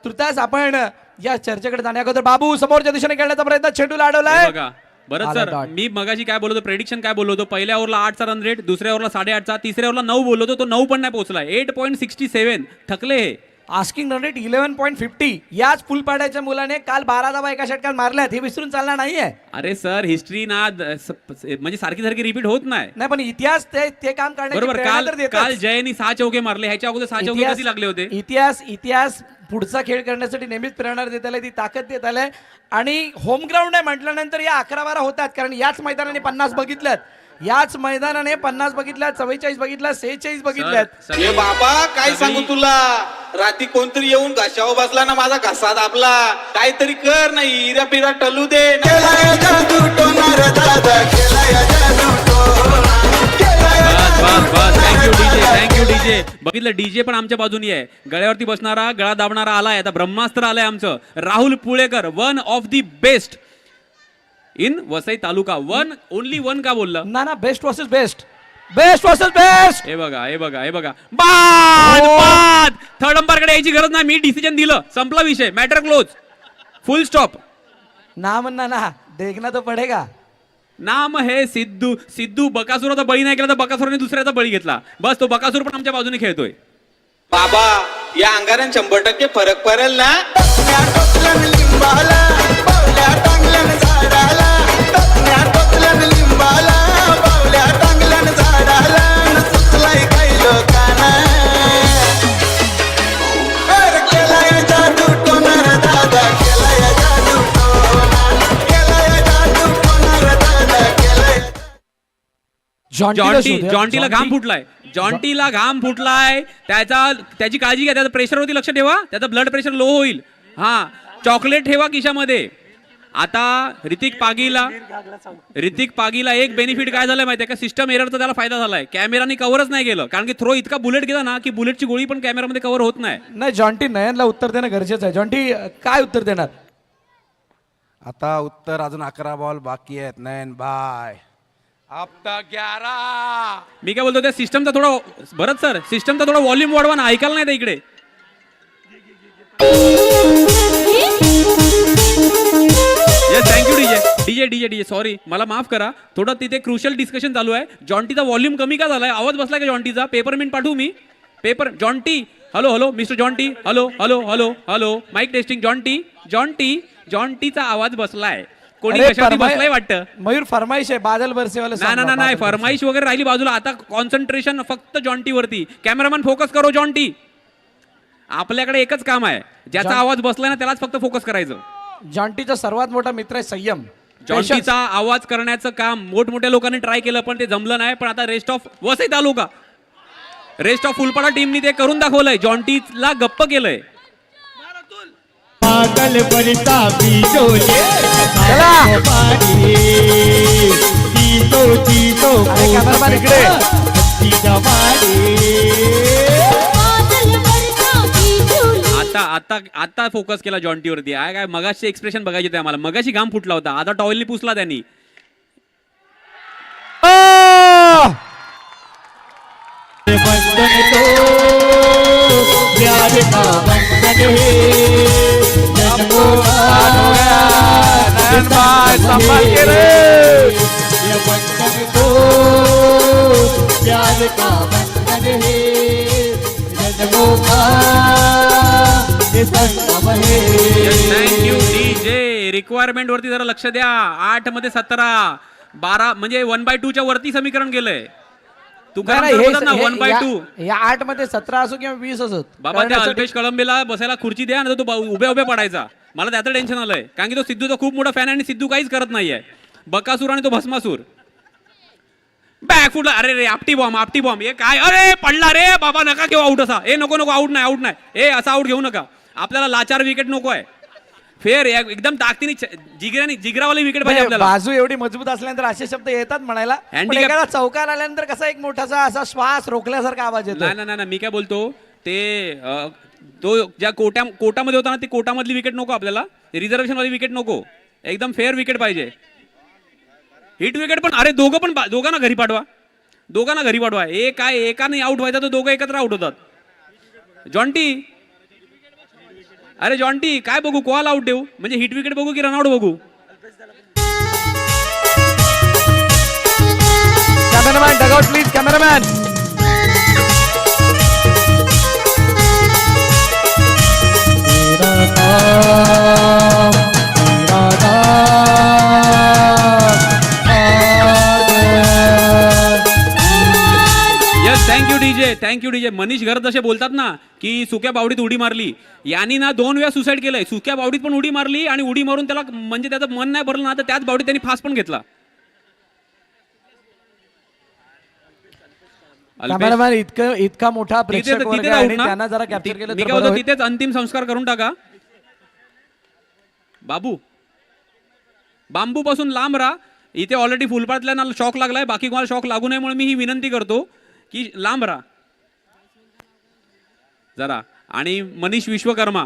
तुर्तास आपण या चर्चेकडे जाण्या अगोदर बाबू समोरच्या दिशेने खेळण्याचा प्रयत्न, चेंडूला अडवलाय. बघा बरं सर, मी मगाशी काय बोलतो, प्रेडिक्शन काय बोललो होतो, पहिल्या ओव्हरला 8चा रन रेट, दुसऱ्या ओव्हरला 8.5चा, तिसऱ्या ओव्हरला 9 बोललो होतो, तो 9 पण नाही पोहोचलाय. 8.67 थकले हे. Asking run rate 11.50. याच फुलपाड्याच्या मुलाने काल 12 धावा एका षटकात मारल्यात, हे विसरून चालणार नाहीये. अरे सर, हिस्ट्री ना म्हणजे सारखी रिपीट होत नाही. पण इतिहास ते काम करण्याची बरोबर. प्रेरणा तर देतात. काल जयनी 6 चौके मारले, ह्याच्या अगोदर 6 चौके कधी लागले होते. इतिहास पुढचा खेळ करण्यासाठी नेहमीच प्रेरणा देत आलाय, ती ताकद देत आलाय. आणि होम ग्राउंड आहे म्हटल्यानंतर या 11-12 होतात, कारण याच मैदानाने 50 बघितल्यात, 44 बघितल्या, 46 बघितल्यात. हे बाबा काय सांगू तुला, रात्री कोणतरी येऊन घशावर बसला ना, माझा घसा दाबला. काहीतरी कर नाही, हिरा पिरा टलू दे. Thank you DJ. बघितलं, डीजे पण आमच्या बाजूनी आहे. गळ्यावरती बसणारा, गळा दाबणारा आलाय. आता ब्रह्मास्त्र आलंय आमचं. Rahul Pulekar, one of the best in Vasai taluka. Only one का बोललं ना, बेस्ट वर्सेस बेस्ट. हे बघा बाद. थर्ड अंपायर कडे यायची गरज नाही, मी डिसिजन दिलं, संपला विषय, मॅटर क्लोज, फुल स्टॉप. ना म्हणना ना, देखना तो पडेगा. नाम हे सिद्धू. बकासुराचा बळी नाही केला तर बकासुराने दुसऱ्याचा बळी घेतला. बस, तो बकासूर पण आमच्या बाजूने खेळतोय. बाबा या अंगारान 100% फरक पडेल ना. जॉन्टीला घाम फुटलाय. जॉन्टीला घाम फुटलाय, त्याची काळजी घ्या, त्याचं प्रेशरवरती लक्ष ठेवा, त्याचं ब्लड प्रेशर लो होईल. हा, चॉकलेट ठेवा खिशामध्ये. आता ऋतिक पागीला एक बेनिफिट काय झालंय माहितीये का, सिस्टम एररचा त्याला फायदा झालाय. कॅमेराने कव्हरच नाही केलं, कारण की थ्रो इतका बुलेट गेला ना की बुलेटची गोळी पण कॅमेरामध्ये कव्हर होत नाही. नाही जॉन्टी, नयनला उत्तर देणं गरजेचं आहे. जॉन्टी काय उत्तर देणार? आता उत्तर अजून 11 बॉल बाकी आहेत. नयन बाय अब तक 11. मी काय बोलतो, त्या सिस्टमचा थोडा भरत सर, सिस्टमचा थोडा व्हॉल्यूम वाढवा ना, ऐकायला नाही इकडे. थँक्यू डीजे सॉरी, मला माफ करा, थोडं तिथे क्रुशियल डिस्कशन चालू आहे. जॉन्टीचा व्हॉल्यूम कमी का झालाय? आवाज बसलाय का जॉन्टीचा? पेपरमिंट पाठवू मी? Jonty, hello mister Jonty, hello mic testing. जॉन्टीचा आवाज बसलाय. कोणी कशासाठी बसलाय वाटतं? मयूर फरमाईश आहे, बादल बरसेवाले. नाही, फरमाईश वगैरे राहिली बाजूला. आता कॉन्सन्ट्रेशन फक्त जॉन्टीवरती. कॅमेरामॅन फोकस करो जॉन्टी. आपल्याकडे एकच काम आहे, ज्याचा आवाज बसलाय ना त्यालाच फक्त फोकस करायचं. जॉन्टीचा सर्वात मोठा मित्र आहे संयम. जॉन्टीचा आवाज करण्याचं काम मोठमोठ्या लोकांनी ट्राय केलं पण ते जमलं नाही. पण आता rest of Vasai taluka, rest of Fulpada टीमनी ते करून दाखवलंय. जॉन्टीला गप्प केलंय. पागल बरसा बिजोले आता फोकस केला जॉन्टीवरती. काय मगाशी एक्सप्रेशन बघायचे होते आम्हाला. मगाशी घाम फुटला होता, आता टॉवेलनी पुसला त्यांनी. Thank you DJ. रिक्वायरमेंट वरती जरा लक्ष द्या. 8 मध्ये 17, 12 म्हणजे 1/2 वरती समीकरण गेलंय. तू या 8 मध्ये 17 असो किंवा 20 असो. बाबा त्या अल्पेश कळंबेला बसायला खुर्ची द्या ना, तो उभ्या पडायचा. मला त्याचं टेन्शन आलंय, कारण की तो सिद्धूचा खूप मोठा फॅन आहे आणि सिद्धू काहीच करत नाहीये. बकासूर आणि तो भस्मासूर. बॅक फुटला. अरे रे, आपटी बॉम्ब. हे काय? अरे पडला रे बाबा, नका घेऊ आउट असा. नको आउट नाही. हे असा आउट घेऊ नका. आपल्याला लाचार विकेट नको आहे. फेर एकदम ताकदीने जिगरावाली विकेट पाहिजे आपल्याला. बाजू एवढी मजबूत असल्यानंतर असे शब्द येतात म्हणायला. चौकार आल्यानंतर कसा एक मोठासा असा श्वास रोखल्यासारखा आवाज येतो. नाही, मी काय बोलतो ते तो ज्या कोटामध्ये होता ना, ती कोटामधली विकेट नको आपल्याला. रिझर्वेशन वाली विकेट नको. एकदम फेअर विकेट पाहिजे. हिट विकेट पण. अरे दोघांना घरी पाठवा. एकाने आउट व्हायचा तर दोघं एकत्र आउट होतात. जॉन्टी काय बघू, कॉल आउट देऊ म्हणजे हिट विकेट बघू की रनआउट बघू? Cameraman dugout please. Cameraman thank you DJ. Manish Gharat असे बोलतात ना की सुक्या बावडीत उडी मारली. यांनी ना 2 वेळा सुसाईड केलंय. सुक्या बावडीत पण उडी मारली आणि उडी मारून त्याला म्हणजे त्याचं मन नाही भरलं ना, तर त्याच बावडीत त्यांनी फास पण घेतला. कॅमेरामॅन इतका मोठा प्रेक्षक वर्ग आहे आणि त्यांना जरा कॅप्चर केलं तर बरं होईल. तिथेच अंतिम संस्कार करून टाका. बांबू पासून लांब राहा. इथे ऑलरेडी फुलपाडल्याना शॉक लागलाय, बाकी कोणाला शॉक लागू नये म्हणून मी ही विनंती करतो की लांब राहा जरा. आणि मनीष विश्वकर्मा,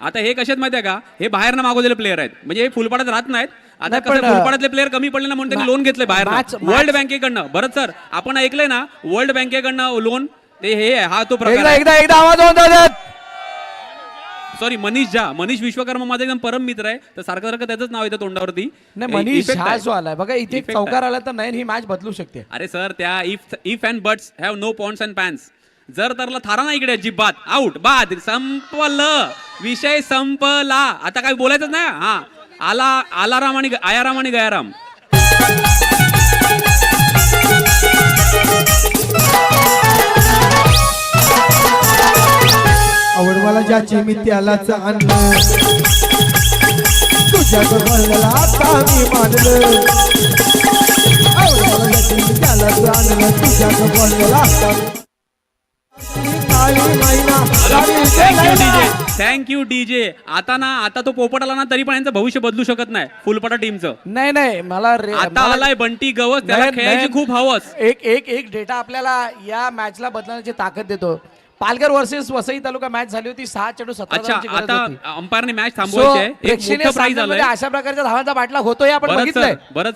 आता हे कशात माहिती आहे का, हे बाहेरनं मागवलेले प्लेअर आहेत. म्हणजे हे फुलपाड्यात राहत नाहीत. आता कसं फुलपाड्यातले प्लेअर कमी पडले ना म्हणून त्यांनी लोन घेतले बाहेर वर्ल्ड बँकेकडनं. भरत सर, आपण ऐकलंय ना वर्ल्ड बँकेकडनं लोन? ते हे हा तो प्रकार. एकदा आवाज होऊन सॉरी, मनीष विश्वकर्मा माझा एकदम परम मित्र आहे, तर सारखं त्याचंच नाव येतं तोंडावरती. नाही, मनीष हा जो आलाय बघा इथे चौकार आला तर नाही, ही मॅच बदलू शकते. अरे सर, त्या if and buts have no points and pans. जर तरला थारा ना इकडे अजिबात आउट, बाद, संपलं, विषय संपला. आता काय बोलायचं नाही. हा, आलाराम आणि आयाराम आणि गयाराम. आवड मला ज्याची मी त्यालाच आणलं, तुझ्या आता मी मानलं. आवड मला ज्याची मी त्यालाच थँक्यू डीजे. आता तो पोपट आला ना तरी पण यांचं भविष्य बदलू शकत नाही फुलपाटा टीमचं. नाही नाही मला आता आलाय बंटी गवस, त्याला नयन- खेळायची नयन- खूप हवस. एक डेटा आपल्याला या मॅचला बदलण्याची ताकद देतो. पालघर वर्सेस वसई तालुका मॅच झाली होती 6 चेंडू 17 अच्छा, रनची गरज आता होती. अंपायरने मॅच So, थांबवायची आहे. एक प्रेक्षणीय मोठं प्राइज सामन्यामध्ये आलंय. अशा प्रकारच्या धावांचा बाटला होतोय आपण बघितलंय. बरं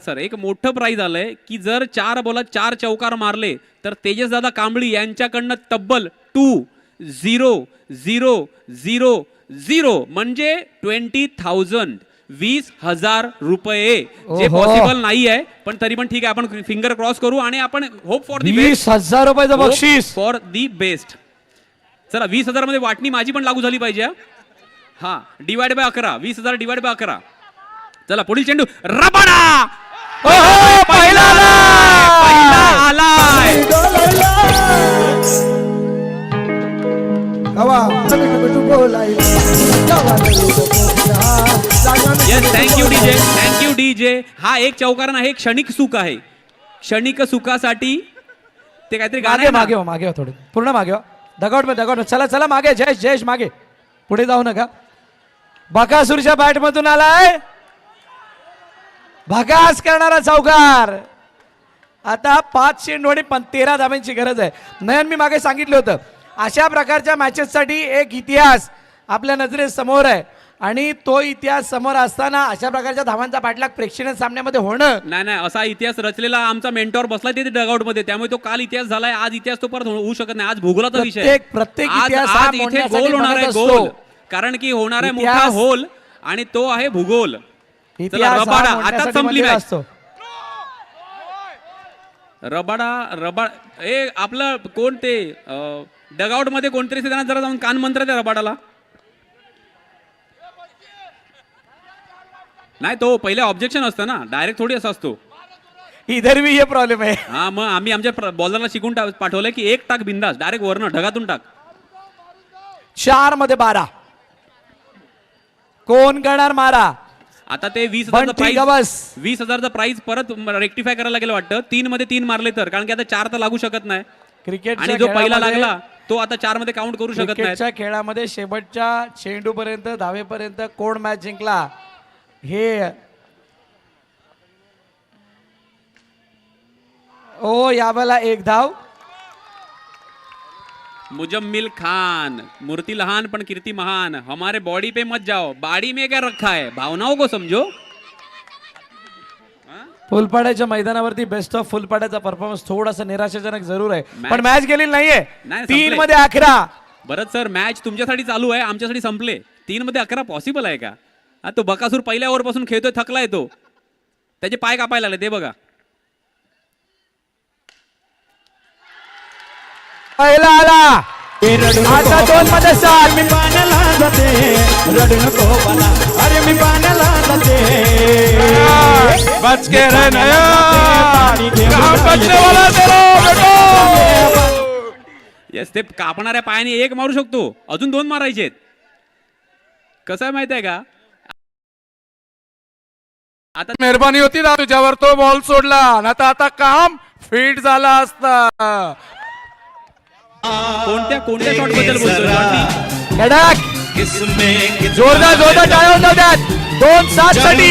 सर एक मोठं प्राइज आलंय की जर 4 बॉलात 4 चौकार मारले तर तेजस दादा कांबळी यांच्याकडनं तब्बल 2-0-0-0-0 म्हणजे 20,000 20,000 रुपये, जे ओहो. पॉसिबल नाही आहे पण तरी पण ठीक आहे. आपण फिंगर क्रॉस करू आणि आपण होप फॉर दी बेस्ट. 20,000 रुपयाचं बक्षीस. For the best. चला 20,000 मध्ये वाटणी माझी पण लागू झाली पाहिजे. हा डिवाइड बाय 11. 20,000 divide by 11. चला पुढील चेंडू रबाडा. पहिला आलाय. Thank you DJ. हा एक चौकार नाही, क्षणिक सुख आहे. क्षणिक सुखासाठी ते काहीतरी गाणं आहे ना? मागे थोडे पूर्ण मागे दगड चला मागे. जयेश मागे, पुढे जाऊ नका. बकासूरच्या बॅट मधून आलाय भगास करणारा चौकार. आता 5 चेंडू आणि 13 धाब्यांची गरज आहे. नयन मी मागे सांगितलं होतं अशा प्रकारच्या मॅचेससाठी एक इतिहास आपल्या नजरेसमोर आहे आणि तो इतिहास समोर असताना अशा प्रकारच्या धावांचा पाठलाग प्रेक्षणीय सामन्यामध्ये होणं. नाही असा इतिहास रचलेला आमचा मेंटॉर बसलाय तिथे डगआउट मध्ये, त्यामुळे तो काल इतिहास झालाय. आज इतिहास तो परत होऊ शकत नाही. आज भूगोलाचा विषय. प्रत्येक आज इतिहास हा इथे मोडण्यासाठी गोल होणार आहे. बनत असतो. गोल कारण की होणार आहे मोठा इतिहास- होल आणि तो आहे भूगोल. चला इतिहास हा रबाडा. आता मोडण्यासाठी संपली बनलेला मॅच. असतो. रबाडा आपलं कोण ते डगआउट मध्ये कोणतरी त्यांना जरा जाऊन कान मंत्र त्या रबाडाला. नाही तो पहिले ऑब्जेक्शन असतं ना, डायरेक्ट थोडी असा असतो. इधर भी ये प्रॉब्लेम आहे. हा मग आम्ही आमच्या बॉलरला शिकून पाठवलंय की एक टाक बिंदास डायरेक्ट वरनं ढगातून टाक. 4 मध्ये 12 कोण करणार मारा. आता ते 20,000 बंटी गवस. 20,000 प्राइस परत रेक्टिफाय करायला गेलं वाटतं. 3 मध्ये 3 मारले तर, कारण की आता 4 तर लागू शकत नाही. क्रिकेटच्या आणि जो पहिला खेळामध्ये- लागला तो आता 4 मध्ये काउंट करू शकत नाही. क्रिकेटच्या खेळामध्ये शेवटच्या चेंडूपर्यंत धावेपर्यंत कोण मॅच जिंकला हे यावेळेला 1 धाव. मुजम्मिल खान. मूर्ति लहान पण कीर्ति महान. हमारे बॉडी पे मत जाओ, बाड़ी में क्या रखा है, भावनाओं को समझो. फुलपाड्याच्या मैदानावरती बेस्ट ऑफ फुलपाड्याचा परफॉर्मन्स थोडासा निराशाजनक जरूर आहे, पण मॅच गेलेली नाहीये. नाही, 3 संपले. मध्ये 11. बरं सर मॅच तुमच्यासाठी चालू आहे, आमच्यासाठी संपले. 3 मध्ये 11 पॉसिबल आहे का? हा तो बकासूर पहिल्या ओव्हर पासून खेळतोय, थकलाय तो. त्याचे पाय कापायला लागले ते बघा. पहिला आला आता 2 मध्ये 7. मी पाण्याला जाते रडू नको मला, अरे मी पाण्याला जाते. बच के रह नया पाणी घेऊन कहाँ बचने वाला तेरा बेटो. येस ते कापणाऱ्या पायाने 1 मारू शकतो, अजून 2 मारायचे. कसं आहे माहिती आहे का? आता मेहरबानी होती ना तुझ्यावर, तो बॉल सोडला ना तर आता काम फिट झाला असता. कोणत्या शॉट बद्दल बोलतोय बंटी? कडक जोरदार टाळ्या होत्या त्यात. 2-7 साठी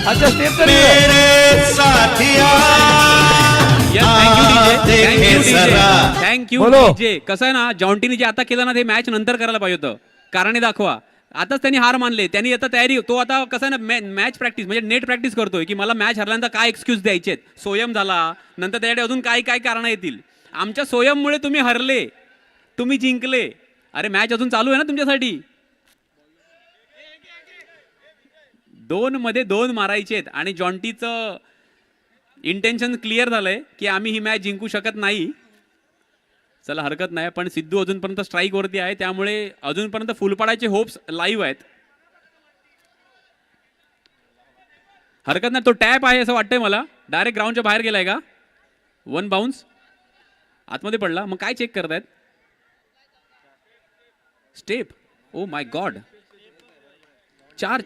अच्छा स्टेप थँक्यू बोलो. डीजे. कसं आहे ना, जॉन्टीने जे आता केलं ना ते मॅच नंतर करायला पाहिजे होतं. कारणे दाखवा. आताच त्यांनी हार मानले. त्यांनी आता तयारी, तो आता कसं आहे ना मॅच प्रॅक्टिस म्हणजे नेट प्रॅक्टिस करतोय की मला मॅच हरल्यानंतर काय एक्सक्यूज द्यायचे. सोयम झाला नंतर त्याच्याकडे अजून काय कारणं येतील. आमच्या सोयममुळे तुम्ही हरले, तुम्ही जिंकले. अरे मॅच अजून चालू आहे ना तुमच्यासाठी. 2 मध्ये 2 मारायचेत आणि जॉन्टीचं इंटेन्शन क्लिअर झालंय की आम्ही ही मॅच जिंकू शकत नाही. चला हरकत नाही, पण सिद्धू अजूनपर्यंत स्ट्राईक वरती आहे, त्यामुळे अजूनपर्यंत फुलपाडाचे होप्स लाईव्ह आहेत. हरकत नाही, तो टॅप आहे असं वाटतंय मला. डायरेक्ट ग्राउंडच्या बाहेर गेलाय का? 1 बाउन्स आतमध्ये पडला. मग काय चेक करतायत? स्टेप. Oh my God. 4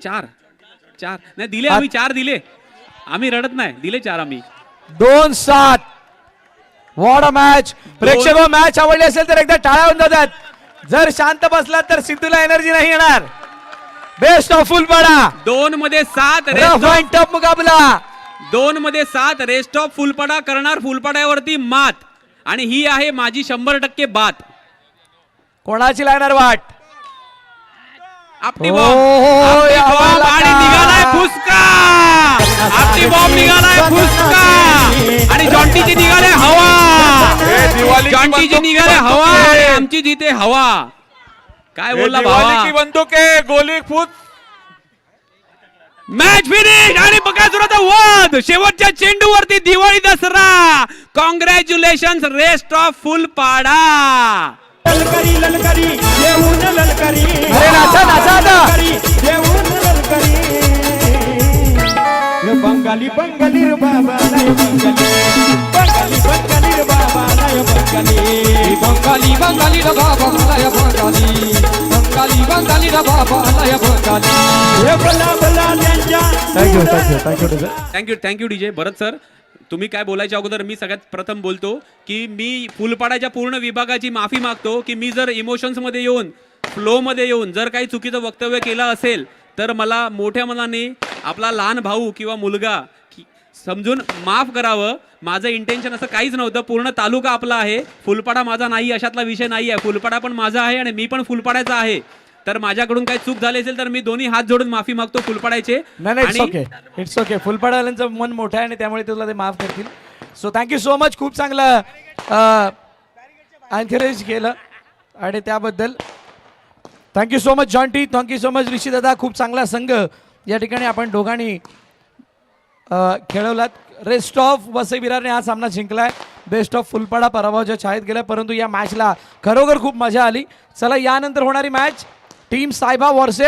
नाही दिले, आम्ही 4 दिले. आम्ही रडत नाही, दिले 4 आम्ही. 2-7. What a match. प्रेक्षक मॅच आवडली असेल तर एकदा टाळ्या होऊन जातात. जर शांत बसलात तर सिद्धूला एनर्जी नाही येणार. Best of फुलपाडा. 2 मध्ये 7 रफ अँड टफ मुकाबला. 2 मध्ये 7 रेस्ट ऑफ फुलपाडा करणार फुलपाड्यावरती मात. आणि ही आहे माझी 100% बात. कोणाची लागणार वाट. आपली हो, बॉम्ब, हो, आपली या बॉम्ब वाला आणि का? निघालाय फुसका. आपली बॉम्ब निघालाय फुसका. आणि जॉन्टीची निघाले हवा. जॉन्टीची निघाले हवा आणि आमची जिथे हवा. काय बोलला भावा. बंदूक आहे, गोली फूट. Match finish. आणि बघा सुरू वाद शेवटच्या चेंडूवरती Diwali Dussehra. Congratulation rest of Fulpada. ललकरी ललकरी येऊन ललकरी अरे नाचा नाचा आता. येऊन ललकरी ये बंगाली बंगाली रे बाबा लय बंगाली बंगाली बंगाली रे बाबा लय बंगाली बंगाली बंगाली रे बाबा लय बंगाली बंगाली बंगाली रे बाबा लय बंगाली हे बला बला त्यांच्या. थँक्यू डीजे भरत सर. तुम्ही काय बोलायच्या अगोदर मी सगळ्यात प्रथम बोलतो की मी फुलपाड्याच्या पूर्ण विभागाची माफी मागतो की मी जर इमोशन्समध्ये येऊन फ्लोमध्ये येऊन जर काही चुकीचं वक्तव्य केलं असेल तर मला मोठ्या मनाने आपला लहान भाऊ किंवा मुलगा समजून माफ करावं. माझं इंटेन्शन असं काहीच नव्हतं. पूर्ण तालुका आपला आहे, फुलपाडा माझा नाही अशातला विषय नाही आहे. फुलपाडा पण माझा आहे आणि मी पण फुलपाड्याचा आहे. तर माझ्याकडून काही चूक झाली असेल तर मी दोन्ही हात जोडून माफी मागतो फुलपाड्याचे. नाही इट्स ओके. फुलपाडावाल्यांचं मन मोठं आहे आणि त्यामुळे तुला ते माफ करतील. So thank you so much. खूप चांगलं एन्करेज केलं आणि त्याबद्दल thank you so much Jonty. Thank you so much Rishi दादा. खूप चांगला संघ या ठिकाणी आपण दोघांनी खेळवलात. रेस्ट ऑफ वसई विरारने हा सामना जिंकलाय. बेस्ट ऑफ फुलपाडा पराभवाच्या छायेत गेला, परंतु या मॅचला खरोखर खूप मजा आली. चला यानंतर होणारी मॅच टीम सायबा वर्सेस